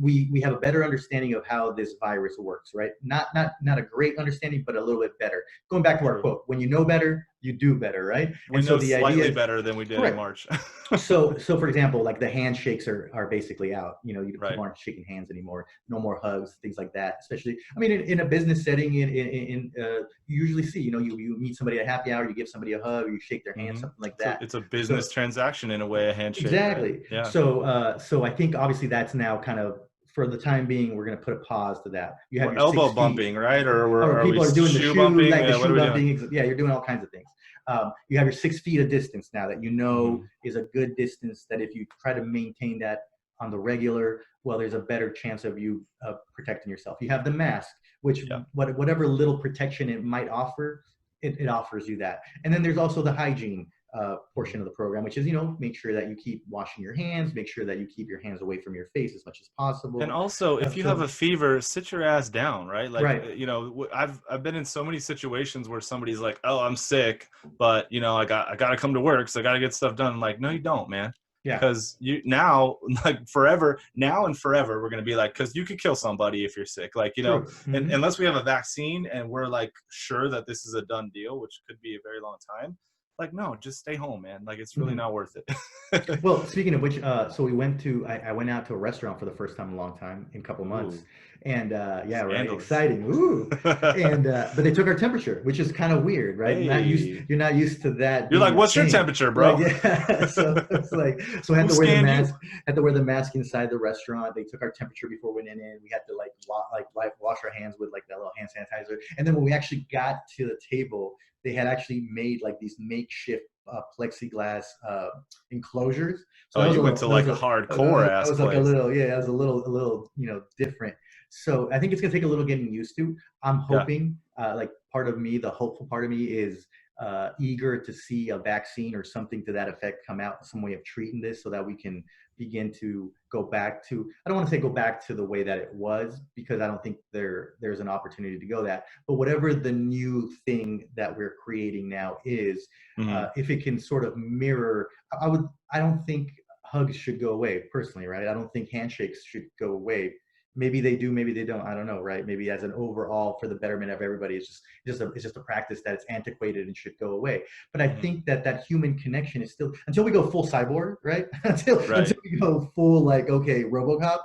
we have a better understanding of how this virus works, right? Not a great understanding, but a little bit better. Going back to our True. quote, when you know better, you do better, right? We And so know the idea slightly is better than we did in correct. March. So for example, like the handshakes are basically out. Right. People aren't shaking hands anymore. No more hugs, things like that. Especially, I mean, in a business setting, you usually see, you meet somebody at happy hour, you give somebody a hug, or you shake their hand, Hmm. something like So that. it's a So business transaction in a way, a handshake, right? exactly. Yeah. So I think obviously that's now kind of, for the time being, we're going to put a pause to that. You have We're your elbow 6 feet, bumping, right? Or or are we people are doing the shoe shoe, bumping? like the Yeah. What shoe are we doing? bumping. Yeah, you're doing all kinds of things. You have your 6 feet of distance now that Hmm. is a good distance. That if you try to maintain that on the regular, well, there's a better chance of you protecting yourself. You have the mask, which Yeah. whatever little protection it might offer, it offers you that. And then there's also the hygiene portion of the program, which is, make sure that you keep washing your hands, make sure that you keep your hands away from your face as much as And possible. also, if you have a So fever, sit your ass down, right? Like, right, I've been in so many situations where somebody's like, "Oh, I'm sick, but I got to come to work, so I got to get stuff done." I'm like, no, you don't, man, yeah, because you now, like forever, now and forever, we're gonna be like, because you could kill somebody if you're sick, like true. and Hmm. unless we have a vaccine and we're like sure that this is a done deal, which could be a very long time. Like, no, just stay home, man. Like, it's really Hmm. not worth it. Well, speaking of which, so I went out to a restaurant for the first time in a long time, in a couple months, Ooh, and yeah, right, scandalous. exciting, ooh, and but they took our temperature, which is kind of weird, right? Hey, You're not used to that you're being like, a what's your thing, temperature, right? bro? Yeah, so it's like, so I had Who to wear the scanned you? mask, had to wear the mask inside the restaurant. They took our temperature before we went in. We had to like wash our hands with like that little hand sanitizer, and then when we actually got to the table, they had actually made like these makeshift plexiglass enclosures. So Oh, you went to like a hardcore that ass was like place. it was a little, different. So I think it's gonna take a little getting used to. I'm Yeah. hoping, like part of me, the hopeful part of me is eager to see a vaccine or something to that effect come out, some way of treating this, so that we can begin to go back to. I don't want to say go back to the way that it was, because I don't think there's an opportunity to go that. But whatever the new thing that we're creating now is, Hmm. if it can sort of mirror, I don't think hugs should go away personally, right? I don't think handshakes should go away. Maybe they do, maybe they don't. I don't know, right? Maybe as an overall for the betterment of everybody, it's just a practice that it's antiquated and should go away. But I Hmm. think that human connection is still, until we go full cyborg, right? Until Right. we go full, like, okay, RoboCop.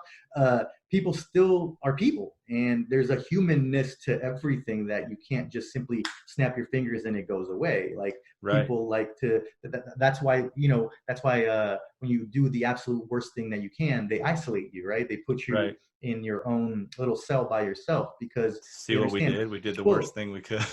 People still are people, and there's a humanness to everything that you can't just simply snap your fingers and it goes away. Like, Right. people like to, that's why, when you do the absolute worst thing that you can, they isolate you, right? They put you Right. in your own little cell by yourself, because See they what we understand, did? We did the worst well, thing we could.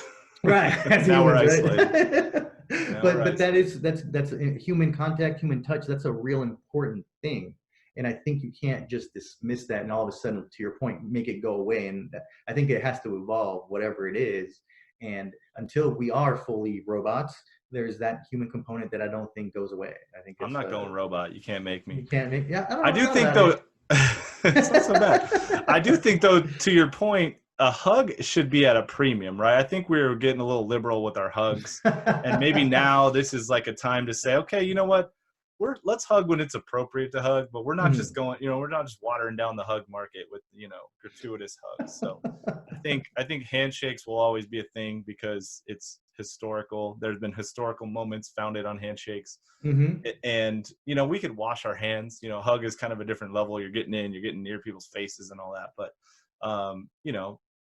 right, as Now we're humans, right? isolated. Now we're But isolated. that's human contact, human touch. That's a real important thing, and I think you can't just dismiss that and all of a sudden, to your point, make it go away. And I think it has to evolve, whatever it is. And until we are fully robots, there's that human component that I don't think goes away. I think I'm it's not going robot. You can't make me. you can't make. Yeah, I don't I know. I do thought think about it. though, it's not so bad. I do think though, to your point, a hug should be at a premium, right? I think we're getting a little liberal with our hugs, and maybe now this is like a time to say, okay, you know what? let's hug when it's appropriate to hug, but we're not just Mhm. going, we're not just watering down the hug market with, gratuitous hugs. So I think handshakes will always be a thing because it's historical. There's been historical moments founded on handshakes. Mhm. And we could wash our hands. Hug is kind of a different level. You're getting near people's faces and all that. But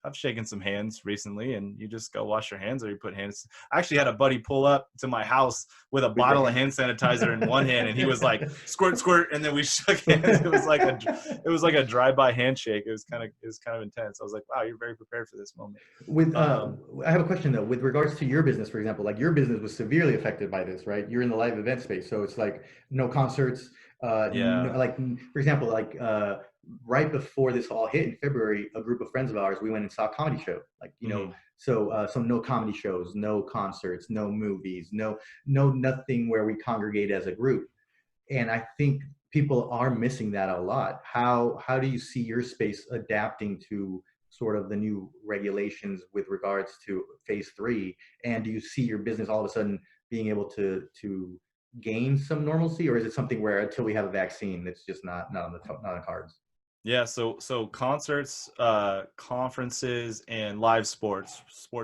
I've shaken some hands recently, and you just go wash your hands, or you put hands. I actually had a buddy pull up to my house with a With your bottle of hand. hand sanitizer in one hand, and he was like, "Squirt, squirt," and then we shook hands. It was like a drive-by handshake. It was kind of intense. I was like, "Wow, you're very prepared for this moment." With Um, I have a question though, with regards to your business, for example, like your business was severely affected by this, right? You're in the live event space, so it's like no concerts, no, yeah. like for example, like right before this all hit in February, a group of friends of ours, we went and saw a comedy show, like Mhm. so no comedy shows, no concerts, no movies, no nothing where we congregate as a group. And I think people are missing that a lot. How do you see your space adapting to sort of the new regulations with regards to phase three? And do you see your business all of a sudden being able to gain some normalcy, or is it something where until we have a vaccine, it's just not on the cards? Yeah, so concerts, conferences, and live sports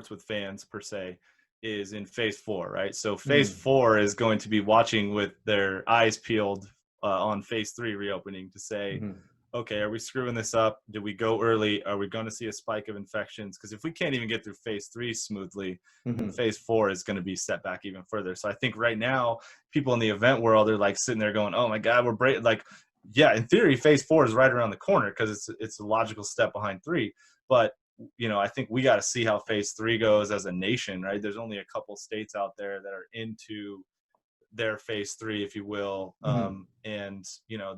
with fans per se, is in phase four, right? So phase Mm, four is going to be watching with their eyes peeled on phase three reopening to say, mhm, okay, are we screwing this up? Did we go early? Are we going to see a spike of infections? Because if we can't even get through phase three smoothly, then mhm, phase four is going to be set back even further. So I think right now, people in the event world are like sitting there going, "Oh my God, we're like, yeah, in theory, phase four is right around the corner because it's a logical step behind three." But I think we got to see how phase three goes as a nation, right? There's only a couple states out there that are into their phase three, if you will, mhm, and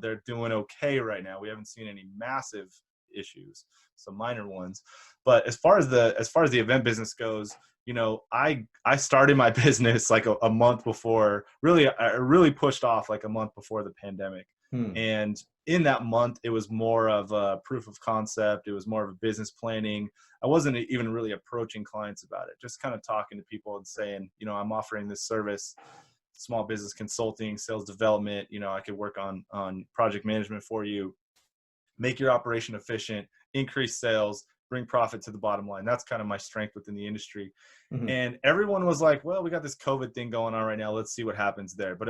they're doing okay right now. We haven't seen any massive issues, some minor ones. But as far as the event business goes, I started my business like a month before. Really, I really pushed off like a month before the pandemic, mhm, and in that month, it was more of a proof of concept. It was more of a business planning. I wasn't even really approaching clients about it, just kind of talking to people and saying, I'm offering this service, small business consulting, sales development. I could work on project management for you, make your operation efficient, increase sales, bring profit to the bottom line. That's kind of my strength within the industry. mhm. And everyone was like, well, we got this COVID thing going on right now. Let's see what happens there. But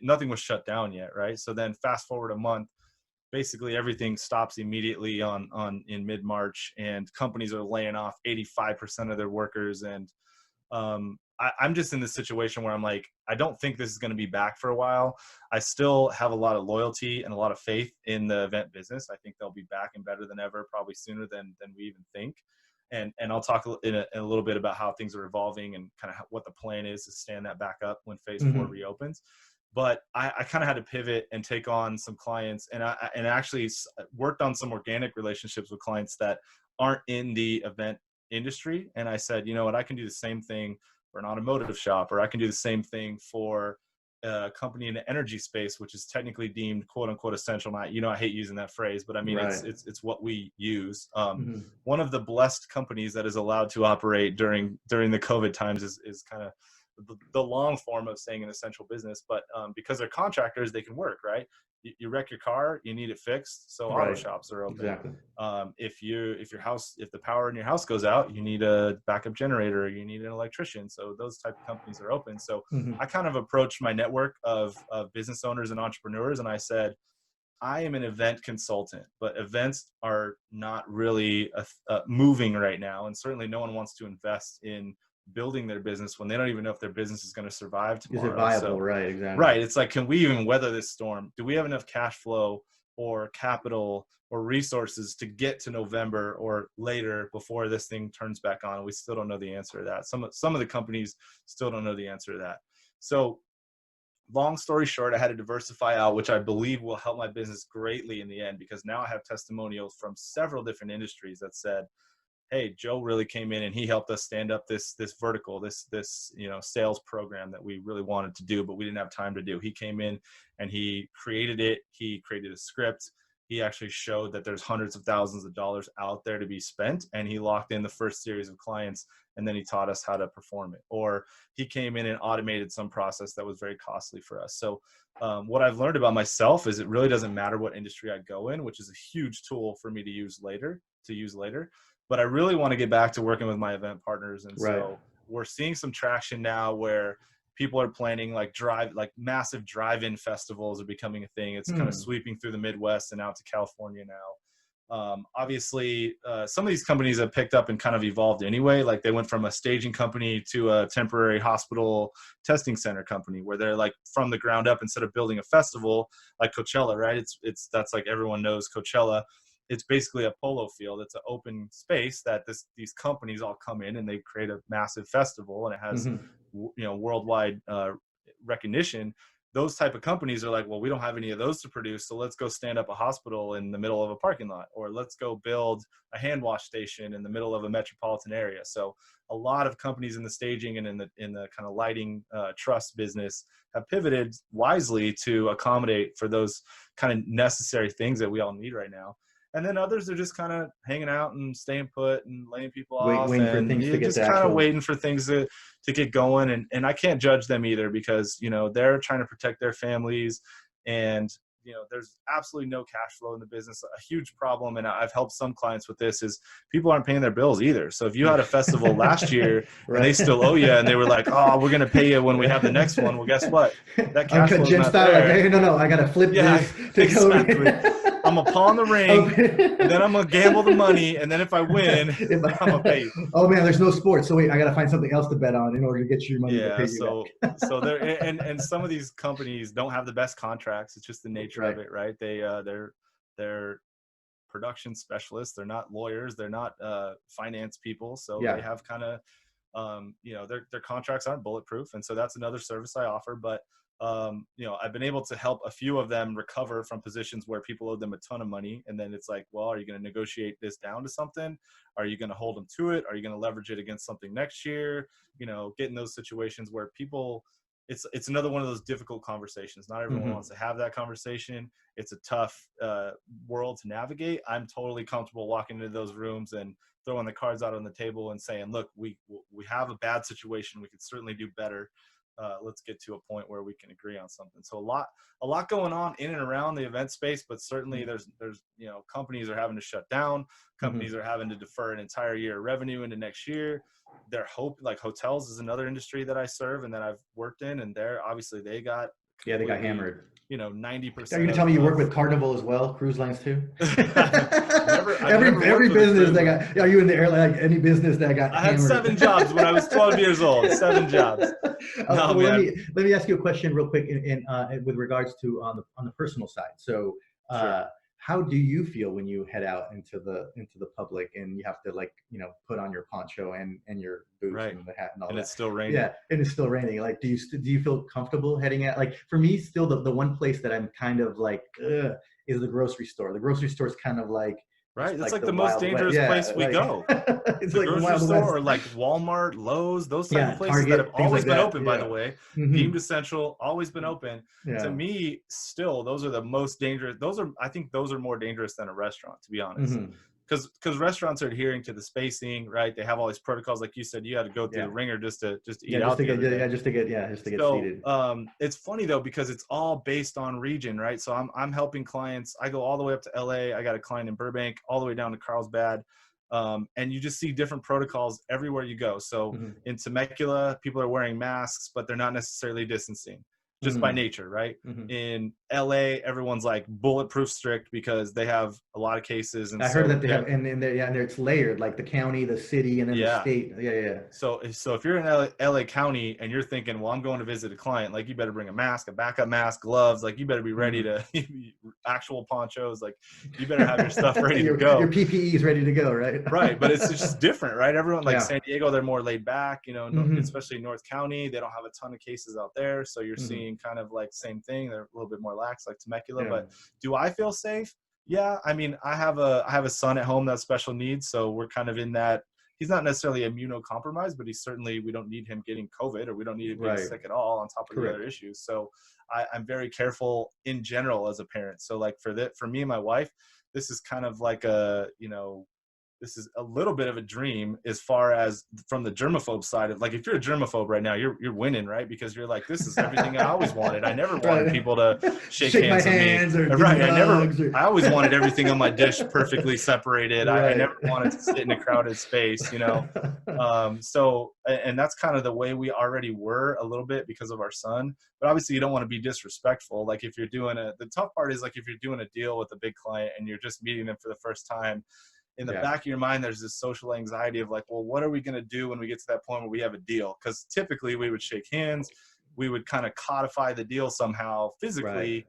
nothing was shut down yet, right? So then fast forward a month, basically everything stops immediately on in mid-March, and companies are laying off 85% of their workers. And I'm just in this situation where I'm like, I don't think this is going to be back for a while. I still have a lot of loyalty and a lot of faith in the event business. I think they'll be back and better than ever, probably sooner than we even think. And I'll talk in a little bit about how things are evolving and kind of what the plan is to stand that back up when phase four Mhm. reopens. But I kind of had to pivot and take on some clients, and I actually worked on some organic relationships with clients that aren't in the event industry. And I said, you know what, I can do the same thing for an automotive shop, or I can do the same thing for a company in the energy space, which is technically deemed quote unquote essential. Not, I hate using that phrase, but I mean, it's Right. it's what we use. Mhm. One of the blessed companies that is allowed to operate during the COVID times is kind of the long form of saying an essential business. But because they're contractors, they can work, right? You wreck your car, you need it fixed, so auto Right. shops are open. Exactly. If the power in your house goes out, you need a backup generator, or you need an electrician, so those type of companies are open. So Mhm. I kind of approached my network of business owners and entrepreneurs, and I said, I am an event consultant, but events are not really moving right now, and certainly no one wants to invest in building their business when they don't even know if their business is going to survive Is it tomorrow. viable? So Right. Exactly. right. It's like, can we even weather this storm? Do we have enough cash flow or capital or resources to get to November or later before this thing turns back on? We still don't know the answer to that. Some of the companies still don't know the answer to that. So long story short, I had to diversify out, which I believe will help my business greatly in the end, because now I have testimonials from several different industries that said, hey, Joe really came in and he helped us stand up this vertical, this sales program that we really wanted to do, but we didn't have time to do. He came in and he created it. He created a script. he actually showed that there's hundreds of thousands of dollars out there to be spent, and he locked in the first series of clients, and then he taught us how to perform it. Or he came in and automated some process that was very costly for us. So what I've learned about myself is it really doesn't matter what industry I go in, which is a huge tool for me to use later. But I really want to get back to working with my event partners. And Right. so we're seeing some traction now where people are planning like massive drive-in festivals are becoming a thing. It's kind of sweeping through the Midwest and out to California now. Obviously, some of these companies have picked up and kind of evolved anyway. Like they went from a staging company to a temporary hospital testing center company where they're like from the ground up, instead of building a festival like Coachella, right? That's like everyone knows Coachella. It's basically a polo field. It's an open space that these companies all come in and they create a massive festival, and it has worldwide recognition. Those type of companies are like, well, we don't have any of those to produce, so let's go stand up a hospital in the middle of a parking lot, or let's go build a hand wash station in the middle of a metropolitan area. So a lot of companies in the staging and in the kind of lighting truss business have pivoted wisely to accommodate for those kind of necessary things that we all need right now. And then others are just kind of hanging out and staying put and laying people off, waiting for and things to you're get just the kind of actual... waiting for things to get going. And I can't judge them either, because, they're trying to protect their families, and, there's absolutely no cash flow in the business. A huge problem, and I've helped some clients with this, is people aren't paying their bills either. So if you had a festival last year Right. and they still owe you, and they were like, oh, we're going to pay you when we have the next one. Well, guess what? That cash Uncut flow is Gem not style, there. like, hey, no, I gotta flip this to exactly. go. I'm gonna pawn the ring, and then I'm gonna gamble the money, and then if I win, I'm gonna pay you. Oh man, there's no sports, so wait, I gotta find something else to bet on in order to get you your money to pay you back. So there, and some of these companies don't have the best contracts. It's just the nature Right. of it, right? They're production specialists. They're not lawyers. They're not finance people. So they have kind of their contracts aren't bulletproof, and so that's another service I offer. But I've been able to help a few of them recover from positions where people owed them a ton of money. And then it's like, well, are you going to negotiate this down to something? Are you going to hold them to it? Are you going to leverage it against something next year? Get in those situations where people, it's another one of those difficult conversations. Not everyone wants to have that conversation. It's a tough world to navigate. I'm totally comfortable walking into those rooms and throwing the cards out on the table and saying, look, we have a bad situation. We could certainly do better. Let's get to a point where we can agree on something. So a lot going on in and around the event space, but certainly there's companies are having to shut down. Companies are having to defer an entire year of revenue into next year. Like hotels is another industry that I serve and that I've worked in, and they got hammered. 90%. Are you telling me you work with Carnival as well, cruise lines too? every business that got. Are you in the airline? Like any business that got? I had 7 jobs when I was 12 years old. 7 jobs. No, let me ask you a question real quick with regards to on the personal side. So, Sure. How do you feel when you head out into the public and you have to put on your poncho and your boots and the hat and all that? It's still raining. Yeah, and it's still raining. Like, do you feel comfortable heading out? Like for me, still the one place that I'm kind of like is the grocery store. The grocery store is kind of like. Right, it's like the most dangerous place we go. It's the grocery store or like Walmart, Lowe's, those type of places Target, that have always been open, by the way. Deemed essential, always been open. To me, still, those are the most dangerous. I think those are more dangerous than a restaurant, to be honest. Because restaurants are adhering to the spacing, right? They have all these protocols, like you said. You had to go through the ringer just to eat out. Just to get seated. It's funny though, because it's all based on region, right? So I'm helping clients. I go all the way up to LA. I got a client in Burbank, all the way down to Carlsbad, and you just see different protocols everywhere you go. So in Temecula, people are wearing masks, but they're not necessarily distancing. Just by nature, right? In LA, everyone's like bulletproof strict because they have a lot of cases. And I heard that they have, and it's layered, like the county, the city, and then the state. Yeah. So if you're in LA County and you're thinking, well, I'm going to visit a client, like you better bring a mask, a backup mask, gloves, like you better be ready to actual ponchos, like you better have your stuff ready to go. Your PPE is ready to go, right? Right, but it's just different, right? Everyone like San Diego, they're more laid back, especially North County, they don't have a ton of cases out there, so you're seeing kind of like same thing. They're a little bit more lax, like Temecula. But do I feel safe? Yeah, I mean, I have a son at home that's special needs, so we're kind of in that he's not necessarily immunocompromised, but he's certainly, we don't need him getting COVID, or we don't need him getting Right. sick at all on top of the other Correct. issues. So I'm very careful in general as a parent. So like for me and my wife, this is kind of like a, this is a little bit of a dream as far as from the germaphobe side of, like, if you're a germaphobe right now, you're winning, right? Because you're like, this is everything I always wanted. I never wanted Right. people to shake Shake my hands with me. hands or give me Right. hugs or I always wanted everything on my dish perfectly separated. I right. never wanted to sit in a crowded space, So, and that's kind of the way we already were a little bit because of our son. But obviously you don't want to be disrespectful. Like if you're doing the tough part is like if you're doing a deal with a big client and you're just meeting them for the first time, in the Yeah. back of your mind, there's this social anxiety of like, well, what are we going to do when we get to that point where we have a deal? Because typically we would shake hands, we would kind of codify the deal somehow Right. physically,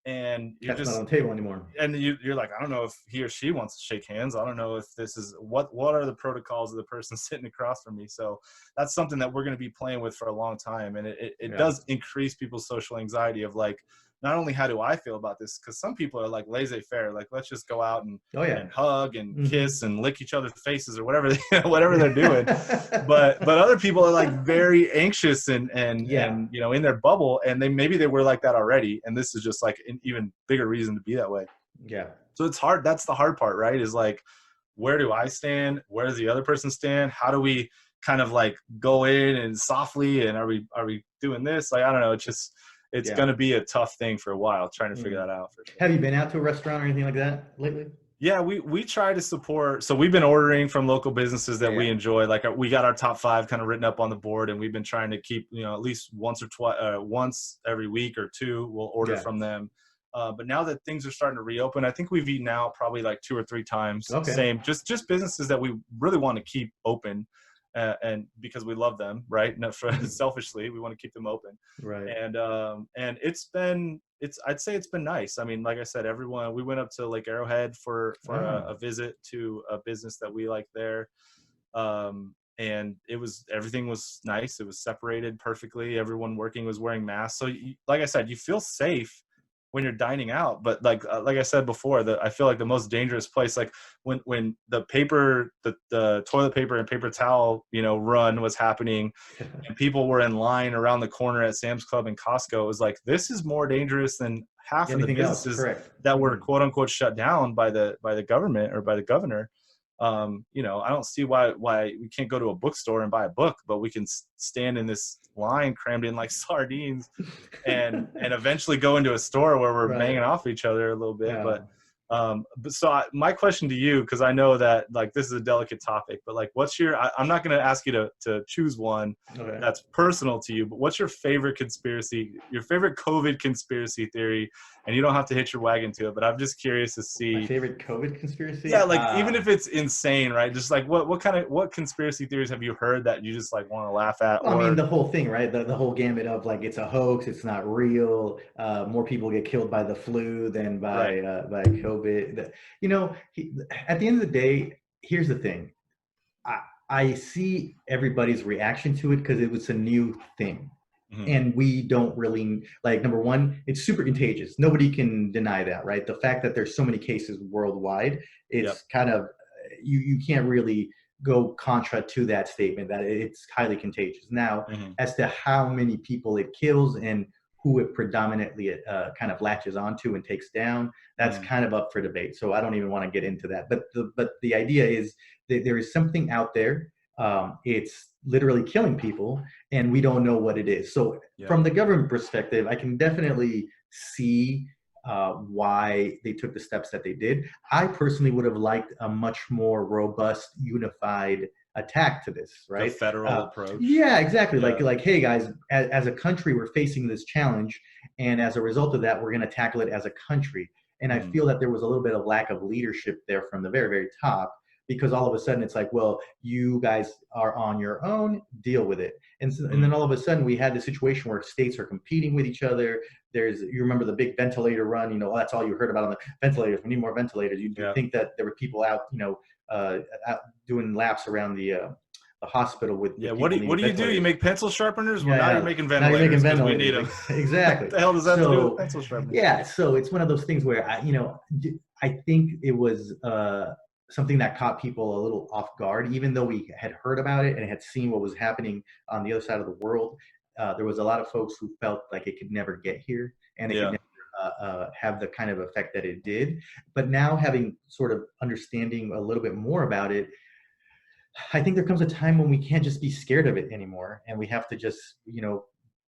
and you're That's not on just, the table anymore. and you're like, I don't know if he or she wants to shake hands. I don't know if this is what are the protocols of the person sitting across from me. So that's something that we're going to be playing with for a long time, and it Yeah. does increase people's social anxiety of like, not only how do I feel about this, because some people are like laissez-faire, like let's just go out and Oh yeah. hug and Mhm. kiss and lick each other's faces or whatever whatever they're doing. But other people are like very anxious and Yeah. in their bubble, and maybe they were like that already, and this is just like an even bigger reason to be that way. Yeah. So it's hard. That's the hard part, right? Is like, where do I stand? Where does the other person stand? How do we kind of like go in and softly, and are we doing this? Like, I don't know. It's Yeah. going to be a tough thing for a while trying to figure Mhm. that out. For sure. Have you been out to a restaurant or anything like that lately? Yeah, we try to support. So we've been ordering from local businesses that we Yeah. enjoy. Like we got our top 5 kind of written up on the board, and we've been trying to keep, at least once every week or two, we'll order Yeah. from them. But now that things are starting to reopen, I think we've eaten out probably like 2 or 3 times. Okay. Same, just businesses that we really want to keep open, and because we love them, right? Not for Mhm. selfishly, we want to keep them open. Right. And I'd say it's been nice. I mean, like I said, we went up to Lake Arrowhead for Ah. a visit to a business that we like there. And everything was nice. It was separated perfectly. Everyone working was wearing masks. So like I said, you feel safe when you're dining out. But like I said before, I feel like the most dangerous place, like when the toilet paper and paper towel, run was happening, and people were in line around the corner at Sam's Club and Costco, it was like, this is more dangerous than half of the Anything else? businesses Correct. that were Mhm. quote unquote shut down by the government or by the governor. I don't see why we can't go to a bookstore and buy a book, but we can stand in this line crammed in like sardines and eventually go into a store where we're banging Right. off each other a little bit. Yeah. But so my question to you, because I know that like this is a delicate topic, but like, I'm not going to ask you to choose one Okay. that's personal to you, but what's your favorite COVID conspiracy theory? And you don't have to hitch your wagon to it, but I'm just curious to My see. favorite COVID conspiracy? Yeah, like even if it's insane, right? Just like what conspiracy theories have you heard that you just like want to laugh at? Well, I mean, Or the whole thing, right? The whole gamut of like it's a hoax, it's not real. More people get killed by the flu than right. by COVID. At the end of the day, here's the thing. I, I see everybody's reaction to it because it was a new thing. Mhm. And we don't really like, number one, it's super contagious. Nobody can deny that, right? The fact that there's so many cases worldwide, it's Yep. kind of, you can't really go contra to that statement that it's highly contagious. Now, Mhm. as to how many people it kills and who it predominantly kind of latches onto and takes down, that's Mhm. kind of up for debate. So I don't even want to get into that. But the idea is that there is something out there. It's literally killing people, and we don't know what it is. So Yeah. from the government perspective, I can definitely see why they took the steps that they did. I personally would have liked a much more robust, unified attack to this, The right? federal approach. Yeah, exactly. Yeah. Like, hey guys, as a country, we're facing this challenge, and as a result of that, we're going to tackle it as a country. And I Mhm. feel that there was a little bit of lack of leadership there from the very, very top, because all of a sudden it's like, well, you guys are on your own, deal with it. And then Mhm. all of a sudden we had the situation where states are competing with each other. You remember the big ventilator run, that's all you heard about on the ventilators. We need more ventilators. You Yeah. think that there were people out, out doing laps around the hospital with Yeah. What people do needing you do? You ventilators. make pencil sharpeners? Well, Yeah, now you're yeah. making Now you're making ventilators because we need ventilators. them. Exactly. What the hell does that have to do with So, pencil sharpeners? yeah, so it's one of those things where I think it was something that caught people a little off guard, even though we had heard about it and had seen what was happening on the other side of the world. There was a lot of folks who felt like it could never get here and it could Yeah. never have the kind of effect that it did. But now, having sort of understanding a little bit more about it, I think there comes a time when we can't just be scared of it anymore, and we have to just,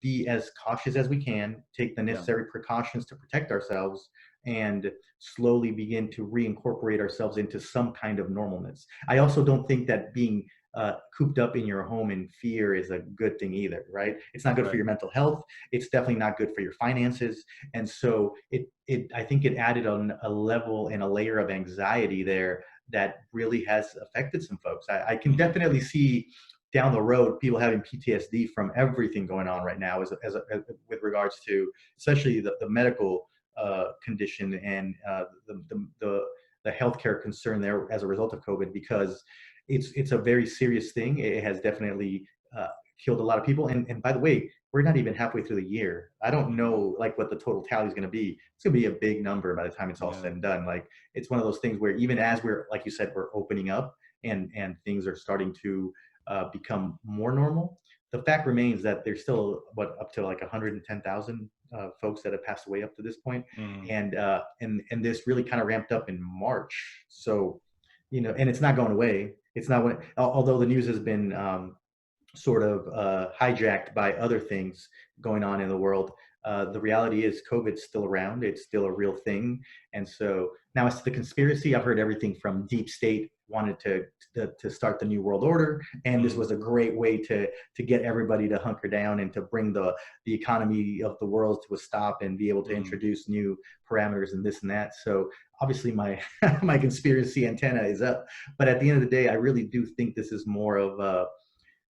be as cautious as we can, take the Yeah. necessary precautions to protect ourselves, and slowly begin to reincorporate ourselves into some kind of normalness. I also don't think that being cooped up in your home in fear is a good thing either, right? It's not good for Right. your mental health. It's definitely not good for your finances, and so I think it added on a level and a layer of anxiety there that really has affected some folks. I can Hmm. definitely see down the road people having PTSD from everything going on right now, with regards to especially the medical condition and the healthcare concern there as a result of COVID, because it's a very serious thing. It has definitely killed a lot of people. And by the way, we're not even halfway through the year. I don't Hmm. know like what the total tally is going to be. It's going to be a big number by the time it's all Yeah. said and done. Like it's one of those things where even as we're, like you said, we're opening up and things are starting to become more normal, the fact remains that there's still up to like 110,000 folks that have passed away up to this point, Hmm. and this really kind of ramped up in March. So, and it's not going away. It's not when, although the news has been sort of hijacked by other things going on in the world. The reality is COVID's still around. It's still a real thing. And so now as to the conspiracy, I've heard everything from deep state wanted to start the new world order, and this Hmm. was a great way to get everybody to hunker down and to bring the economy of the world to a stop and be able to Hmm. introduce new parameters and this and that. So obviously my my conspiracy antenna is up, but at the end of the day, I really do think this is more of a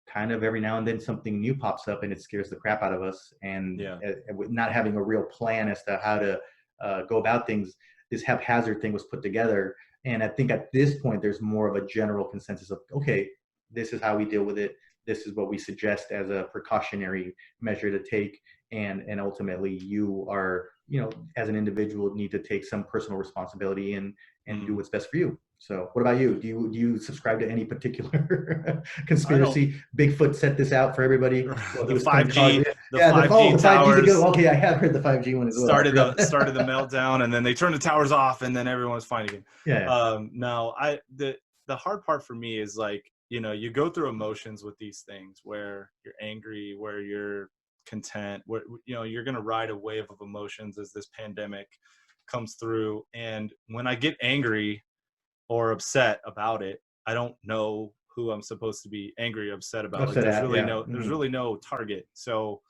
kind of every now and then something new pops up and it scares the crap out of us. And Yeah. with not having a real plan as to how to go about things, this haphazard thing was put together. And I think at this point, there's more of a general consensus of, okay, this is how we deal with it. This is what we suggest as a precautionary measure to take. And ultimately, you are, as an individual, need to take some personal responsibility and do Hmm. what's best for you. So, what about you? Do you subscribe to any particular I don't. conspiracy? Bigfoot set this out for everybody. Well, he The was coming to cause. 5G, the Yeah, five G the 5G's a good. towers Okay, I have heard the 5G one as well. I forgot. started the meltdown, and then they turned the towers off, and then everyone was fine again. Yeah, Now, the hard part for me is like, you go through emotions with these things where you're angry, where you're content, where you're gonna ride a wave of emotions as this pandemic comes through. And when I get angry or upset about it, I don't know who I'm supposed to be angry or upset about. Like upset at. Yeah. there's Hmm. really no target. So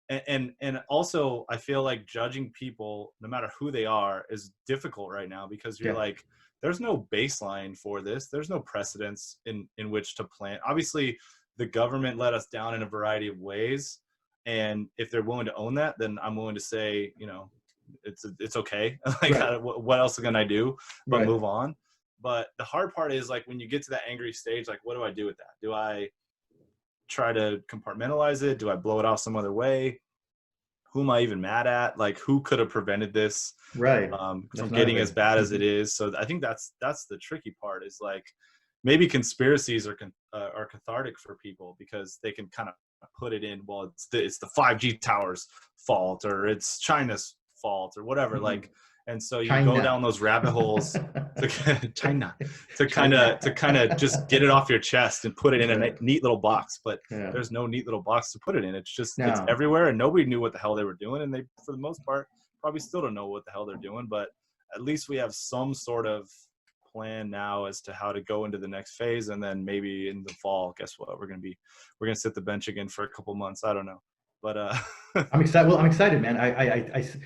and also I feel like judging people, no matter who they are, is difficult right now because you're Yeah. like, there's no baseline for this. There's no precedence in which to plan. Obviously, the government let us down in a variety of ways, and if they're willing to own that, then I'm willing to say, it's okay. Like, Right. what else can I do but Right. move on? But the hard part is like when you get to that angry stage, like, what do I do with that? Do I try to compartmentalize it? Do I blow it off some other way? Who am I even mad at? Like, who could have prevented this Right. That's from another getting as thing. bad as Hmm. it is? So I think that's the tricky part, is like, maybe conspiracies are cathartic for people because they can kind of put it in, well, it's the 5G towers fault, or it's China's fault, or whatever. Hmm. Like, and so you go China. down those rabbit holes to China, to kind of just get it China. off your chest and put it in a Right. neat little box. But Yeah. there's no neat little box to put it in. It's Now, everywhere, and nobody knew what the hell they were doing, and they, for the most part, probably still don't know what the hell they're doing. But at least we have some sort of plan now as to how to go into the next phase. And then maybe in the fall, guess what, we're gonna sit the bench again for a couple months. I don't know, but I'm excited. Well, I'm excited, man.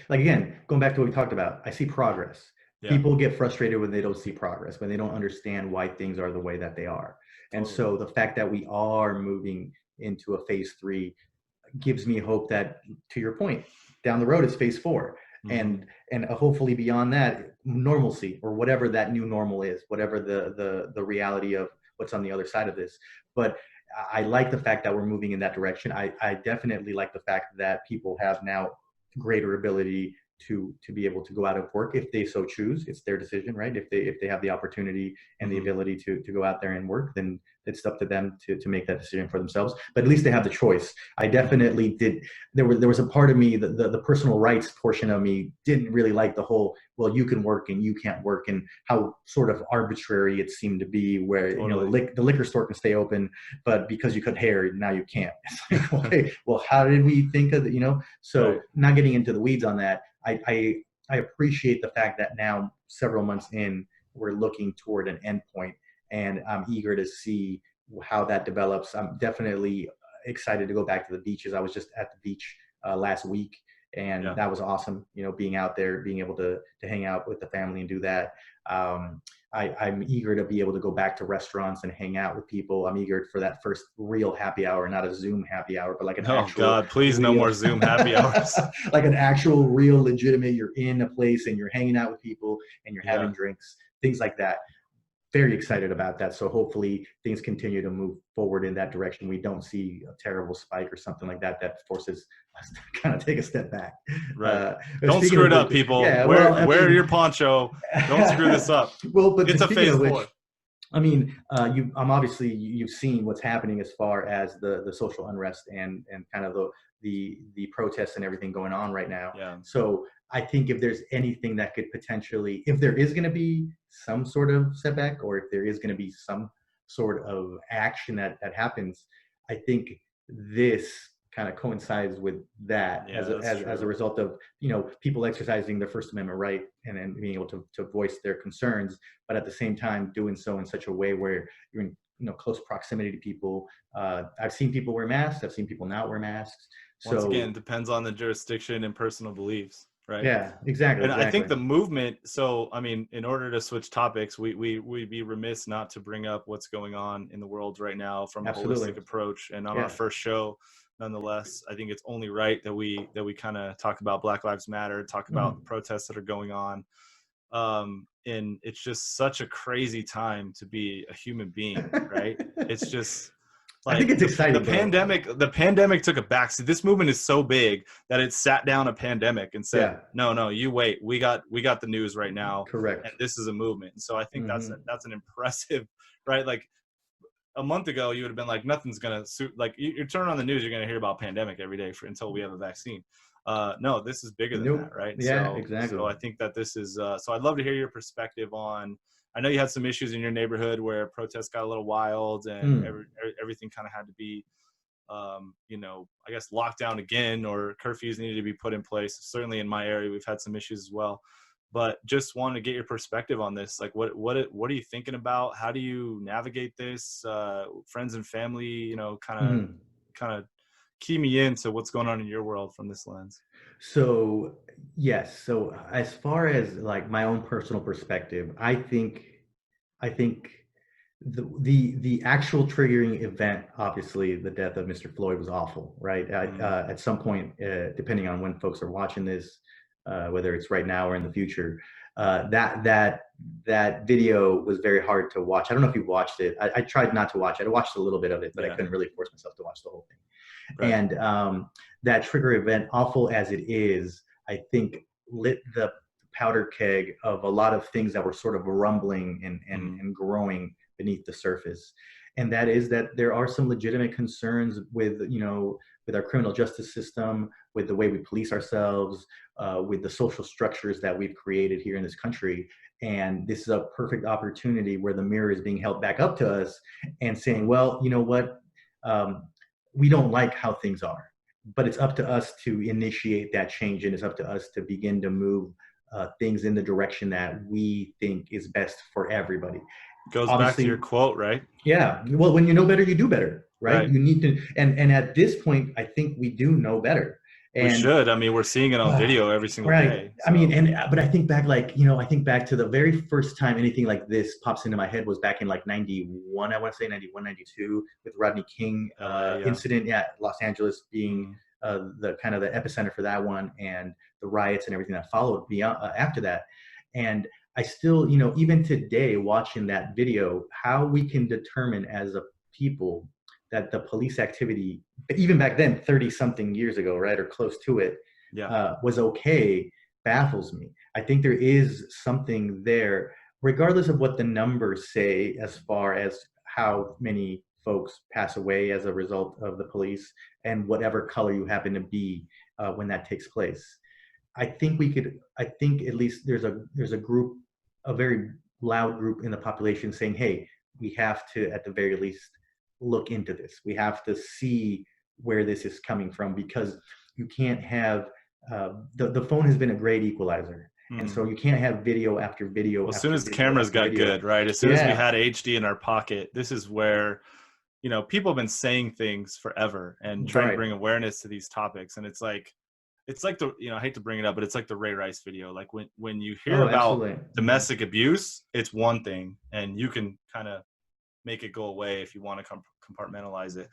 Like, again, going back to what we talked about, I see progress. yeah, People get frustrated when they don't see progress, when they don't understand why things are the way that they are. And totally. so the fact that we are moving into a phase three gives me hope that, to your point, down the road is phase four, Hmm. and hopefully beyond that, normalcy, or whatever that new normal is, whatever the reality of what's on the other side of this. But I like the fact that we're moving in that direction. I definitely like the fact that people have now greater ability to be able to go out of work if they so choose. It's their decision, right? If they have the opportunity and the Mm-hmm. ability to go out there and work, then it's up to them to make that decision for themselves. But at least they have the choice. I Mm-hmm. definitely did. There was a part of me, the personal rights portion of me, didn't really like the whole, well, you can work and you can't work, and how sort of arbitrary it seemed to be, where Totally. the liquor store can stay open, but because you cut hair now you can't. It's like, okay, well, how did we think of it? So Right. not getting into the weeds on that, I appreciate the fact that now, several months in, we're looking toward an endpoint, and I'm eager to see how that develops. I'm definitely excited to go back to the beaches. I was just at the beach last week, and Yeah. that was awesome. Being out there, being able to hang out with the family and do that. I'm eager to be able to go back to restaurants and hang out with people. I'm eager for that first real happy hour, not a Zoom happy hour, but like an Oh actual God, please no real, more Zoom happy hours. like an actual real legitimate, you're in a place and you're hanging out with people and you're having Yeah. drinks, things like that. Very excited about that. So hopefully things continue to move forward in that direction. We don't see a terrible spike or something like that forces us to kind of take a step back. Right. But Don't speaking screw of it up, which, people. yeah, well, Wear your poncho. Don't screw this up. well, but It's a speaking phase of which, four. I mean, I'm obviously, you've seen what's happening as far as the social unrest and kind of the protests and everything going on right now. Yeah. So I think if there's anything that could potentially, if there is going to be some sort of setback, or if there is going to be some sort of action that happens, I think this kind of coincides with that, Yeah, as a, that's as a true. result of people exercising their First Amendment right, and being able to voice their concerns, but at the same time doing so in such a way where you're in close proximity to people. I've seen people wear masks. I've seen people not wear masks. Once again, So it depends on the jurisdiction and personal beliefs, right? yeah, exactly, And I think exactly. the movement, so I mean, in order to switch topics, we'd be remiss not to bring up what's going on in the world right now from a Absolutely. holistic approach. And on our Yeah. first show, nonetheless, I think it's only right that we kind of talk about Black Lives Matter, talk about the Mhm. protests that are going on. And it's just such a crazy time to be a human being, right? It's just I think like it's exciting though. the pandemic took a backseat. This movement is so big that it sat down a pandemic and said, Yeah. no, you wait, we got the news right now, and Correct. this is a movement. And so I think Hmm. that's an impressive, right? Like a month ago you would have been like, nothing's gonna suit, like you turn on the news, you're gonna hear about pandemic every day until we have a vaccine. No, this is bigger than that, Nope. right? Yeah. So Exactly. I think that this is so I'd love to hear your perspective on, I know you had some issues in your neighborhood where protests got a little wild and Mm. everything kind of had to be I guess locked down again, or curfews needed to be put in place. Certainly in my area we've had some issues as well, but just wanted to get your perspective on this. Like what are you thinking about? How do you navigate this? Friends and family, Mhm. kind of key me into what's going on in your world from this lens. So yes. So as far as like my own personal perspective, I think the actual triggering event, obviously, the death of Mr. Floyd was awful, right? Mm, At some point, depending on when folks are watching this, whether it's right now or in the future, that video was very hard to watch. I don't know if you watched it. I tried not to watch it. I watched a little bit of it, but I yeah, couldn't really force myself to watch the whole thing. right. And that trigger event, awful as it is, I think lit the powder keg of a lot of things that were sort of rumbling Mm, and growing beneath the surface. And that is that there are some legitimate concerns with our criminal justice system, with the way we police ourselves, with the social structures that we've created here in this country. And this is a perfect opportunity where the mirror is being held back up to us and saying, well, you know what? Um, we don't like how things are, but it's up to us to initiate that change, and it's up to us to begin to move things in the direction that we think is best for everybody. goes back to your Obviously, quote, right? yeah. Well, when you know better, you do better, right? Right. You need to, and at this point, I think we do know better. We And should. I mean, we're seeing it on video every single right. day. I mean, So but I think back, like, I think back to the very first time anything like this pops into my head was back in like 91, I want to say 91, 92, with Rodney King LA, yeah. incident. Yeah. Los Angeles being Mm, the kind of the epicenter for that one, and the riots and everything that followed beyond after that. And I still, even today, watching that video, how we can determine as a people that the police activity, even back then, 30 something years ago, right, or close to it, yeah. was okay, baffles me. I think there is something there, regardless of what the numbers say as far as how many folks pass away as a result of the police and whatever color you happen to be when that takes place. I think we could. I think at least there's a group, a very loud group in the population saying, "Hey, we have to, at the very least, look into this. We have to see where this is coming from because you can't have the phone has been a great equalizer, and Hmm. so you can't have video after video Well, as soon after as the video cameras after got video." good, right? As soon as we Yeah, had HD in our pocket, this is where, people have been saying things forever and trying to right. bring awareness to these topics. And it's like I hate to bring it up, but it's like the Ray Rice video. Like when you hear Oh, about absolutely. Mhm. domestic abuse, it's one thing, and you can kind of make it go away if you want to compartmentalize it.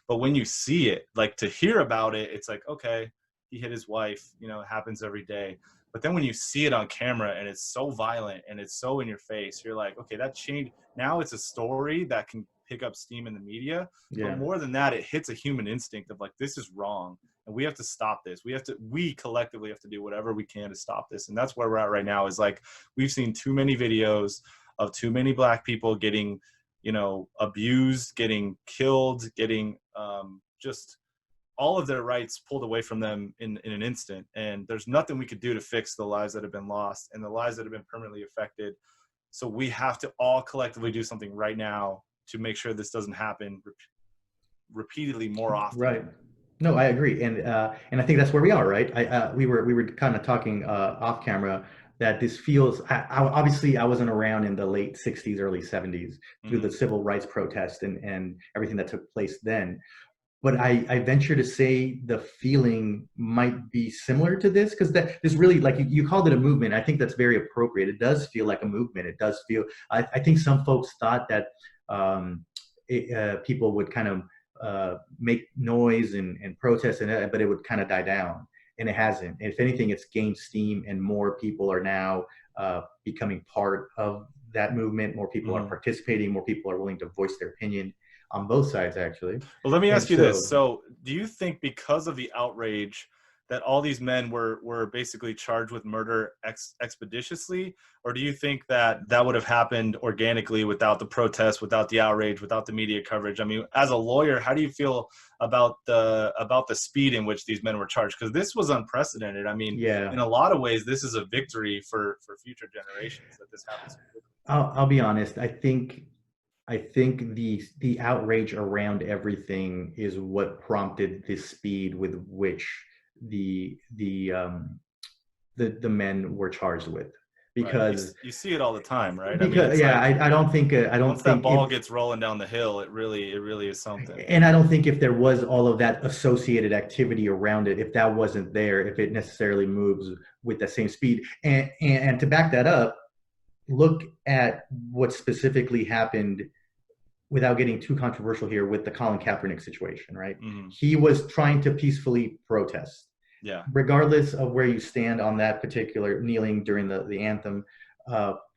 But when you see it, like to hear about it, it's like, okay, he hit his wife, it happens every day. But then when you see it on camera and it's so violent and it's so in your face, you're like, okay, that changed. Now it's a story that can pick up steam in the media. But Yeah, more than that, it hits a human instinct of like, this is wrong. And we have to stop this. We collectively have to do whatever we can to stop this. And that's where we're at right now is like, we've seen too many videos of too many Black people getting abused, getting killed, getting just all of their rights pulled away from them in an instant. And there's nothing we could do to fix the lives that have been lost and the lives that have been permanently affected. So we have to all collectively do something right now to make sure this doesn't happen repeatedly more often. right. No, I agree, and I think that's where we are, right? We were kind of talking off camera that this feels. Obviously, I wasn't around in the late '60s, early '70s through the Hmm. civil rights protests and everything that took place then. But I venture to say the feeling might be similar to this because that this really, like you called it a movement. I think that's very appropriate. It does feel like a movement. It does feel. I think some folks thought that people would kind of make noise and protest, but it would kind of die down, and it hasn't. If anything, it's gained steam, and more people are now becoming part of that movement. More people are Hmm. participating. More people are willing to voice their opinion on both sides, actually. Well, let me And ask you this. so, So, do you think because of the outrage that all these men were basically charged with murder expeditiously, or do you think that that would have happened organically without the protests, without the outrage, without the media coverage? I mean, as a lawyer, how do you feel about the speed in which these men were charged? Because this was unprecedented. I mean, yeah, in a lot of ways, this is a victory for future generations that this happens so quickly. I'll be honest. I think the outrage around everything is what prompted the speed with which the the um, the men were charged with, Right. You because you see it all the time, right? I mean, it's yeah, like I don't once that think ball if gets rolling down the hill, it really is something. and I don't think if there was all of that associated activity around it, if that wasn't there, if it necessarily moves with the same speed. And to back that up, look at what specifically happened without getting too controversial here with the Colin Kaepernick situation, right? Hmm. He was trying to peacefully protest. Yeah. Regardless of where you stand on that particular kneeling during the anthem,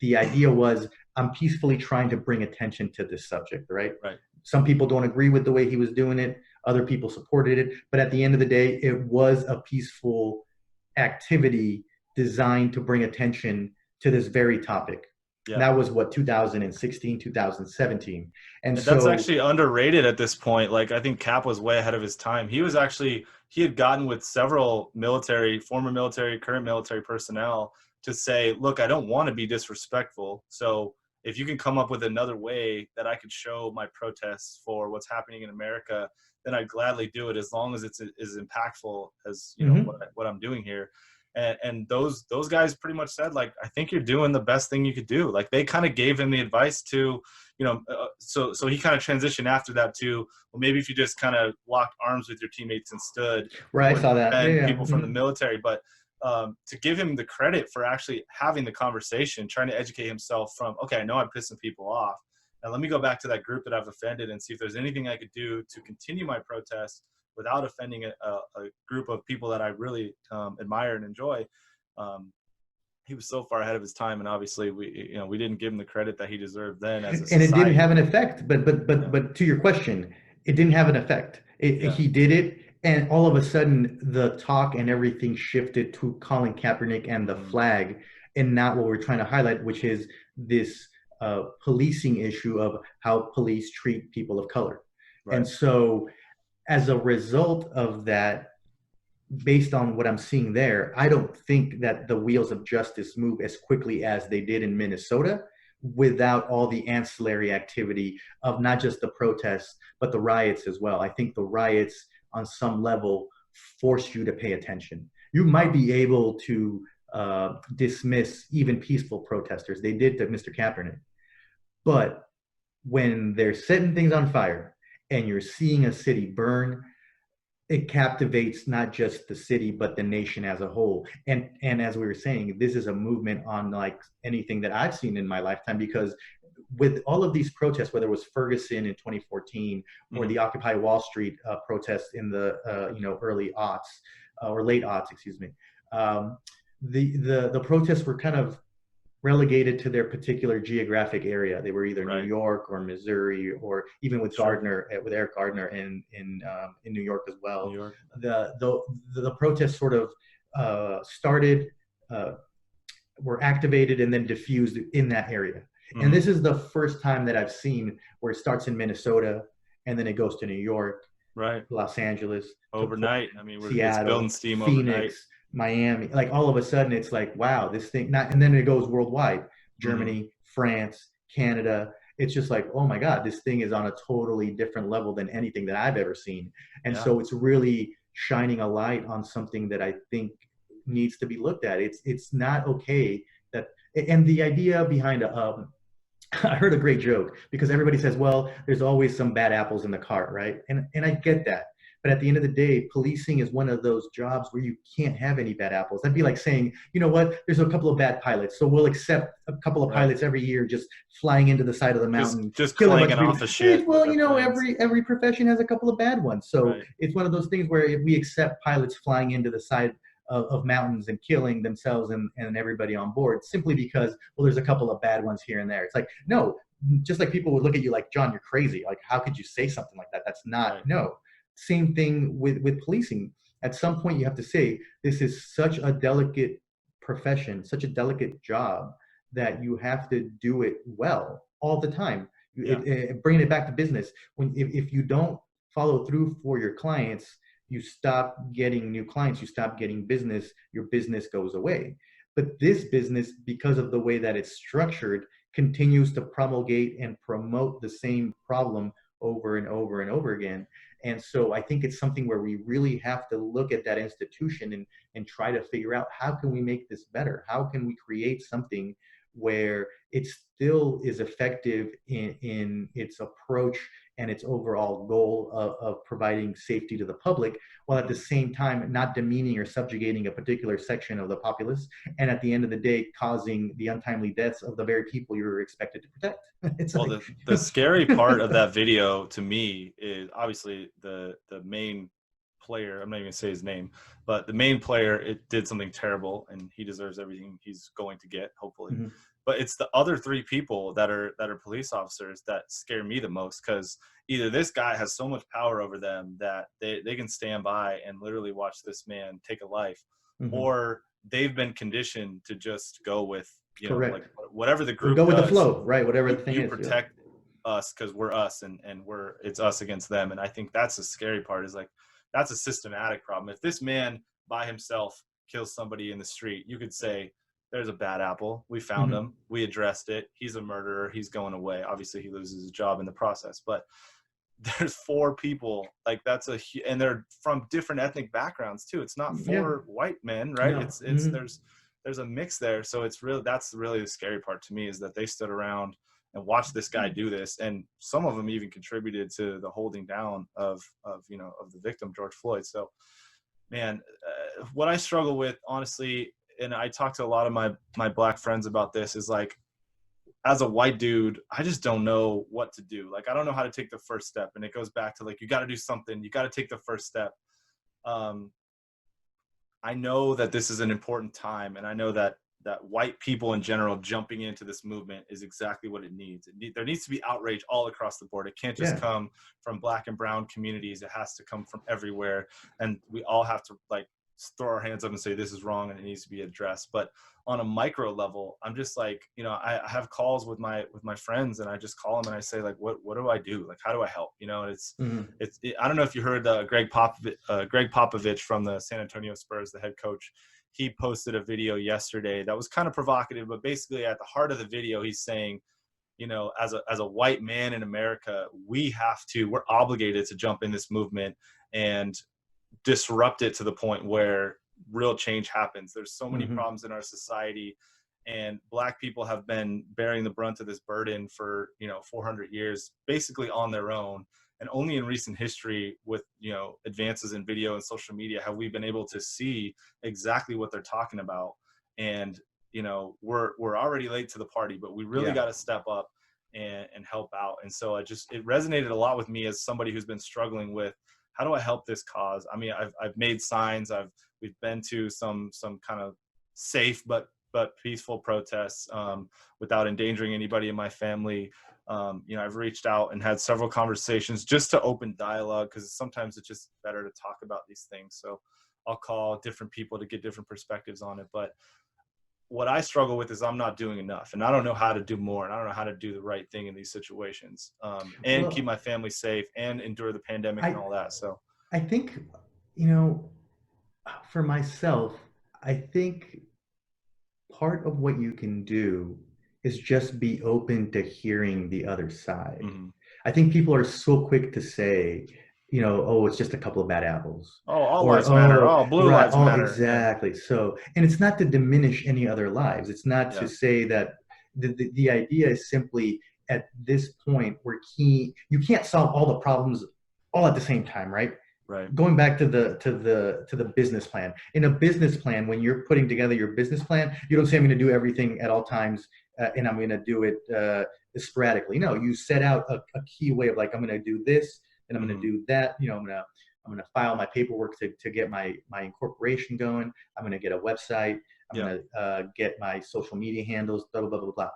the idea was I'm peacefully trying to bring attention to this subject, right? Right. Some people don't agree with the way he was doing it. Other people supported it. But at the end of the day, it was a peaceful activity designed to bring attention to this very topic. Yeah. That was what, 2016, 2017. And And that's so, actually underrated at this point. Like I think Cap was way ahead of his time. He had gotten with several former military, current military personnel to say, look, I don't want to be disrespectful. So if you can come up with another way that I could show my protests for what's happening in America, then I'd gladly do it as long as it's as impactful as mhm, what I'm doing here. And those guys pretty much said like, I think you're doing the best thing you could do. Like they kind of gave him the advice to so he kind of transitioned after that to, well, maybe if you just kind of locked arms with your teammates and stood, you right, I wouldn't saw that. Yeah, offend yeah. people from the Mhm. military. But to give him the credit for actually having the conversation, trying to educate himself from, okay, I know I'm pissing people off. Now let me go back to that group that I've offended and see if there's anything I could do to continue my protest without offending a group of people that I really admire and enjoy. Um, he was so far ahead of his time, and obviously we didn't give him the credit that he deserved then as a And it didn't society. have an effect. But Yeah, but to your question, it didn't have an effect. yeah, He did it, And all of a sudden, the talk and everything shifted to Colin Kaepernick and the Mm, flag, and not what we're trying to highlight, which is this policing issue of how police treat people of color. And right. so, as a result of that, based on what I'm seeing there, I don't think that the wheels of justice move as quickly as they did in Minnesota without all the ancillary activity of not just the protests, but the riots as well. I think the riots, on some level, force you to pay attention. You might be able to dismiss even peaceful protesters. They did to Mr. Kaepernick. But when they're setting things on fire and you're seeing a city burn, it captivates not just the city but the nation as a whole. And as we were saying, this is a movement unlike anything that I've seen in my lifetime, because with all of these protests, whether it was Ferguson in 2014 or Mm, the Occupy Wall Street protests in the early aughts or late aughts, excuse me, um, the protests were kind of relegated to their particular geographic area. They were either New right. York or Missouri, or even with Sure. Gardner, with Eric Gardner in New York as New well. York. The protests sort of started, uh, were activated, and then diffused in that area. And Hmm. this is the first time that I've seen where it starts in Minnesota and then it goes to New York, Right. Los Angeles, to Overnight. I Portland, mean, it's building Seattle, steam overnight. Phoenix, Miami. Like all of a sudden, it's like, wow, this thing. Not, and then it goes worldwide: Hmm. Germany, France, Canada. It's just like, oh my God, this thing is on a totally different level than anything that I've ever seen. And Yeah. so it's really shining a light on something that I think needs to be looked at. It's not okay that, and the idea behind I heard a great joke because everybody says, well, there's always some bad apples in the cart, right? And I get that. But at the end of the day, policing is one of those jobs where you can't have any bad apples. That'd be like saying, you know what, there's a couple of bad pilots, so we'll accept a couple of Right. pilots every year just flying into the side of the mountain, Just killing a bunch clanking of people. off of Hey, shit with well, their planes. every profession has a couple of bad ones. So Right. it's one of those things where if we accept pilots flying into the side of mountains and killing themselves and everybody on board simply because, well, there's a couple of bad ones here and there. It's like, no, just like people would look at you like, John, you're crazy. Like, how could you say something like that? That's not, Right. no. Same thing with policing. At some point, you have to say, this is such a delicate profession, such a delicate job that you have to do it well all the time. Yeah. Bringing it back to business, if you don't follow through for your clients, you stop getting new clients, you stop getting business, your business goes away. But this business, because of the way that it's structured, continues to promulgate and promote the same problem over and over and over again. And so I think it's something where we really have to look at that institution and try to figure out, how can we make this better? How can we create something where it still is effective in its approach and its overall goal of providing safety to the public, while at the Mm. same time not demeaning or subjugating a particular section of the populace, and at the end of the day causing the untimely deaths of the very people you're expected to protect. It's Well, like, the scary part of that video to me is obviously the main player. I'm not even gonna say his name, but the main player, it did something terrible, and he deserves everything he's going to get, hopefully. mhm, But it's the other three people that are police officers that scare me the most, because either this guy has so much power over them that they can stand by and literally watch this man take a life, mhm. or they've been conditioned to just go with, like Correct. whatever the We'll group go with the does. flow, right? Whatever the thing You is. Yeah. protect us because we're us, and it's us against them. And I think that's the scary part, is like, that's a systematic problem. If this man by himself kills somebody in the street, you could say there's a bad apple, we found Mhm. him, we addressed it, he's a murderer, he's going away. Obviously he loses his job in the process, but there's four people, like, and they're from different ethnic backgrounds too. It's not Yeah. four white men, right? No. It's Mhm. there's a mix there. So that's really the scary part to me, is that they stood around and watched this guy do this, and some of them even contributed to the holding down of the victim, George Floyd. So, man, what I struggle with, honestly, and I talk to a lot of my black friends about this, is like, as a white dude, I just don't know what to do. Like, I don't know how to take the first step. And it goes back to, like, you got to do something. You got to take the first step. Um, I know that this is an important time, and I know that that white people in general jumping into this movement is exactly what it needs. There needs to be outrage all across the board. It can't just Yeah. come from Black and brown communities. It has to come from everywhere. And we all have to like throw our hands up and say, this is wrong and it needs to be addressed. But on a micro level, I'm just like, you know, I have calls with my friends, and I just call them and I say, like, what do I do? Like, how do I help? You know, I don't know if you heard Greg Popovich from the San Antonio Spurs, the head coach. He posted a video yesterday that was kind of provocative, but basically at the heart of the video, he's saying, you know, as a white man in America, we're obligated to jump in this movement and disrupt it to the point where real change happens. There's so many problems in our society, and Black people have been bearing the brunt of this burden for, you know, 400 years, basically on their own. And only in recent history, with, you know, advances in video and social media, have we been able to see exactly what they're talking about. And, you know, we're already late to the party, but we really got to step up and help out. And so it resonated a lot with me as somebody who's been struggling with, how do I help this cause? I mean, I've made signs. We've been to some kind of safe but peaceful protests without endangering anybody in my family. You know, I've reached out and had several conversations just to open dialogue, because sometimes it's just better to talk about these things. So I'll call different people to get different perspectives on it. But what I struggle with is I'm not doing enough, and I don't know how to do more, and I don't know how to do the right thing in these situations, and keep my family safe and endure the pandemic and all that. So I think, you know, for myself, I think part of what you can do is just be open to hearing the other side. I think people are so quick to say, you know, oh, it's just a couple of bad apples. Oh, all lives matter. Oh, blue lives matter. Exactly. Yeah. So, and it's not to diminish any other lives. It's not to say that the idea is simply, at this point, you can't solve all the problems all at the same time, right? Right. Going back to the business plan. In a business plan, when you're putting together your business plan, you don't say, I'm going to do everything at all times and I'm going to do it sporadically. No, you set out a key way of, like, I'm going to do this and I'm going to do that. You know, I'm going to file my paperwork to get my incorporation going. I'm going to get a website. I'm going to get my social media handles, blah, blah, blah, blah, blah.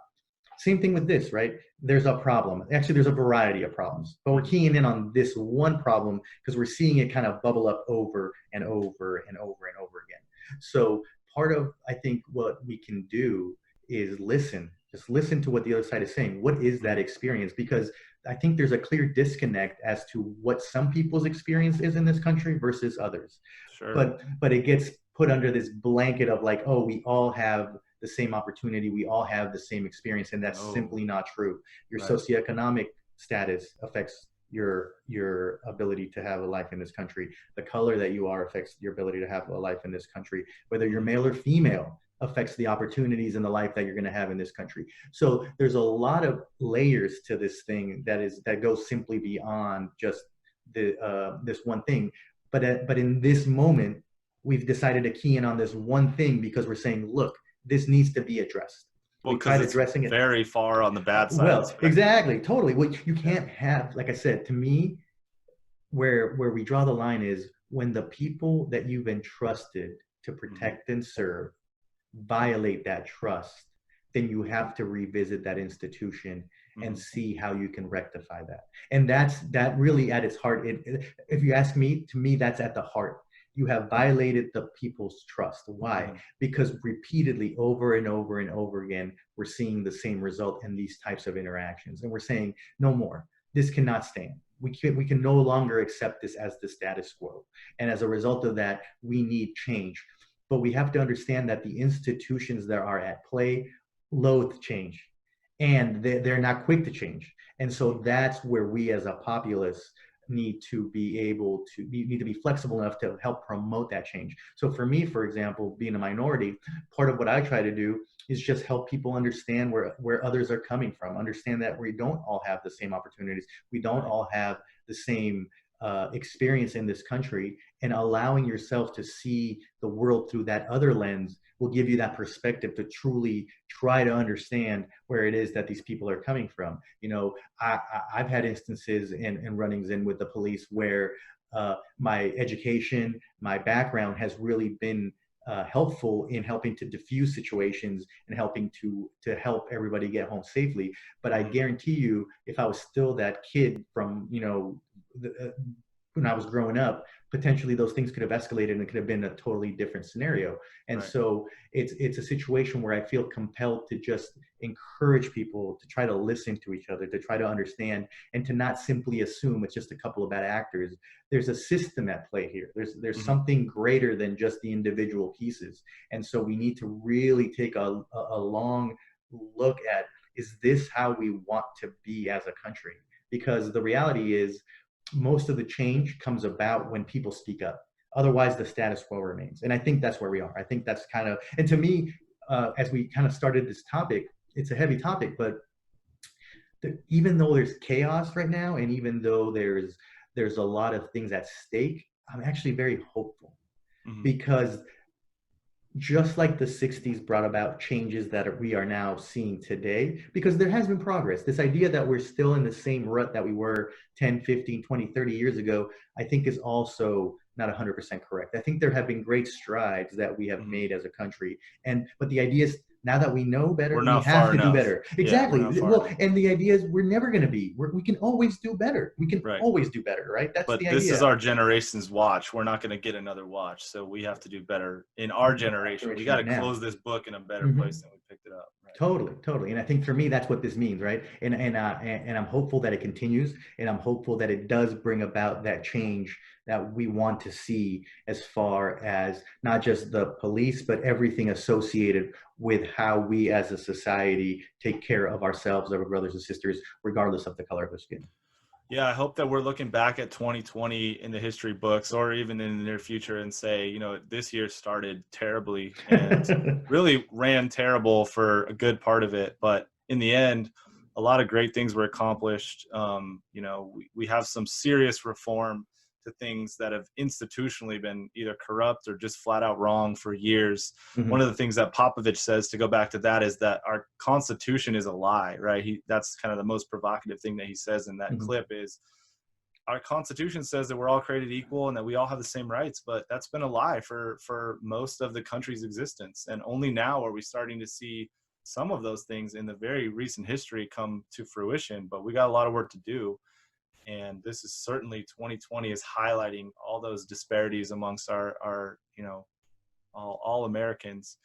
Same thing with this, right? There's a problem. Actually, there's a variety of problems, but we're keying in on this one problem because we're seeing it kind of bubble up over and over and over and over again. So part of, I think, what we can do is listen. Just listen to what the other side is saying. What is that experience? Because I think there's a clear disconnect as to what some people's experience is in this country versus others. Sure. But it gets put under this blanket of, like, oh, we all have the same opportunity, we all have the same experience, and that's simply not true. Your socioeconomic status affects your ability to have a life in this country. The color that you are affects your ability to have a life in this country. Whether you're male or female affects the opportunities in the life that you're going to have in this country. So there's a lot of layers to this thing that goes simply beyond just this one thing. But in this moment, we've decided to key in on this one thing because we're saying, look, this needs to be addressed. Well, because it's addressing it very far on the bad side. Well, exactly, totally. What you can't have, like I said, to me, where we draw the line is when the people that you've entrusted to protect and serve violate that trust, then you have to revisit that institution and see how you can rectify that. And that really at its heart, if you ask me, to me, that's at the heart. You have violated the people's trust. Why? Because repeatedly, over and over and over again, we're seeing the same result in these types of interactions. And we're saying, no more. This cannot stand. We can no longer accept this as the status quo. And as a result of that, we need change. But we have to understand that the institutions that are at play loathe change. And they're not quick to change. And so that's where we as a populace need to be flexible enough to help promote that change. So for me, for example, being a minority, part of what I try to do is just help people understand where others are coming from, understand that we don't all have the same opportunities. We don't all have the same experience in this country, and allowing yourself to see the world through that other lens will give you that perspective to truly try to understand where it is that these people are coming from. You know, I've had instances and run-ins in with the police where my education, my background has really been helpful in helping to diffuse situations and helping to help everybody get home safely. But I guarantee you, if I was still that kid from, when I was growing up, potentially those things could have escalated and it could have been a totally different scenario. And Right. so it's a situation where I feel compelled to just encourage people to try to listen to each other, to try to understand, and to not simply assume it's just a couple of bad actors. There's a system at play here. There's Mm-hmm. something greater than just the individual pieces. And so we need to really take a long look at, is this how we want to be as a country? Because the reality is, most of the change comes about when people speak up. Otherwise, the status quo remains. And I think that's where we are. I think that's kind of, and to me, as we kind of started this topic, it's a heavy topic, but even though there's chaos right now, and even though there's a lot of things at stake, I'm actually very hopeful, Mm-hmm. because just like the 60s brought about changes that we are now seeing today, because there has been progress. This idea that we're still in the same rut that we were 10, 15, 20, 30 years ago, I think is also not 100% correct. I think there have been great strides that we have Mm-hmm. made as a country. But the idea is, now that we know better, We're we not have far to do enough. better. Yeah, we're Exactly. not far Well, enough. and the idea is we're never going to be. We can always do better. We can Right. always do better, right? That's But the this is idea. our generation's watch. We're not going to get another watch, so we have to do better in our generation. We got to Right now. close this book in a better Mhm. place than we picked it up. Right. Totally. And I think for me, that's what this means, right? And I'm hopeful that it continues, and I'm hopeful that it does bring about that change that we want to see, as far as not just the police, but everything associated with how we as a society take care of ourselves, our brothers and sisters, regardless of the color of their skin. Yeah, I hope that we're looking back at 2020 in the history books, or even in the near future, and say, this year started terribly and really ran terrible for a good part of it. But in the end, a lot of great things were accomplished. We have some serious reform to things that have institutionally been either corrupt or just flat out wrong for years. Mhm. One of the things that Popovich says, to go back to that, is that our Constitution is a lie, right? That's kind of the most provocative thing that he says in that Mhm. clip is, our Constitution says that we're all created equal and that we all have the same rights, but that's been a lie for most of the country's existence. And only now are we starting to see some of those things in the very recent history come to fruition, but we got a lot of work to do. And this is certainly, 2020 is highlighting all those disparities amongst our all Americans.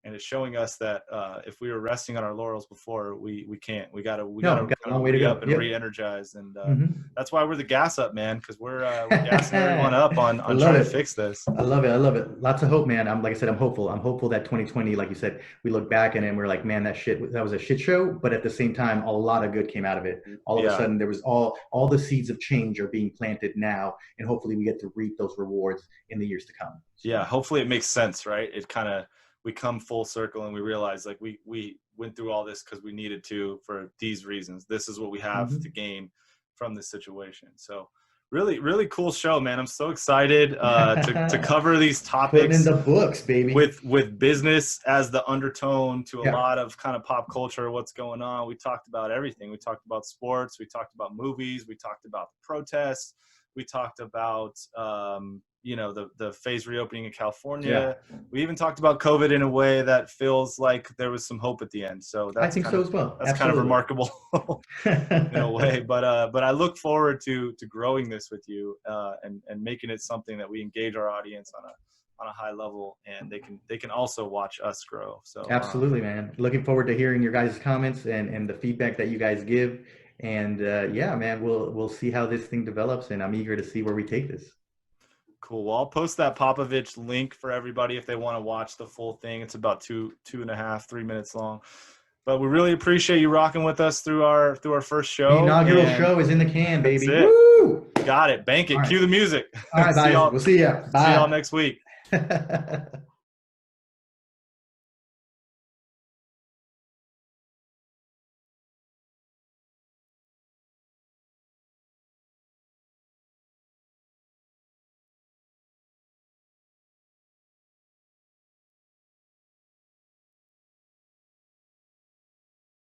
And it's showing us that if we were resting on our laurels before, we can't. We gotta No, kind got a long of way to go. re-up and Yep. re-energize, and Mhm. that's why we're the gas up, man, because we're gassing everyone up on I love trying to it. fix this. I love it. Lots of hope, man. Like I said, I'm hopeful. I'm hopeful that 2020, like you said, we look back and we're like, man, that was a shit show. But at the same time, a lot of good came out of it. All of a Yeah. sudden, there was all the seeds of change are being planted now, and hopefully we get to reap those rewards in the years to come. So. Yeah, hopefully it makes sense, right? We come full circle and we realize, like, we went through all this because we needed to, for these reasons. This is what we have to gain from this situation. So really, really cool show, man. I'm so excited to cover these topics. Putting in the books, baby. With business as the undertone to a Yeah. lot of kind of pop culture, what's going on. We talked about everything. We talked about sports. We talked about movies. We talked about the protests. We talked about the phase reopening in California. Yeah. We even talked about COVID in a way that feels like there was some hope at the end. So I think so as well. That's Absolutely. kind of remarkable in a way. But I look forward to growing this with you and making it something that we engage our audience on a high level, and they can also watch us grow. So absolutely, man. Looking forward to hearing your guys' comments and the feedback that you guys give. And yeah, man, we'll see how this thing develops, and I'm eager to see where we take this. Cool. Well, I'll post that Popovich link for everybody if they want to watch the full thing. It's about 2.5-3 minutes long. But we really appreciate you rocking with us through our first show. The inaugural show is in the can, baby. That's it. Woo! Got it. Bank it. All right. Cue the music. All right, guys. We'll see ya. Bye. See y'all next week.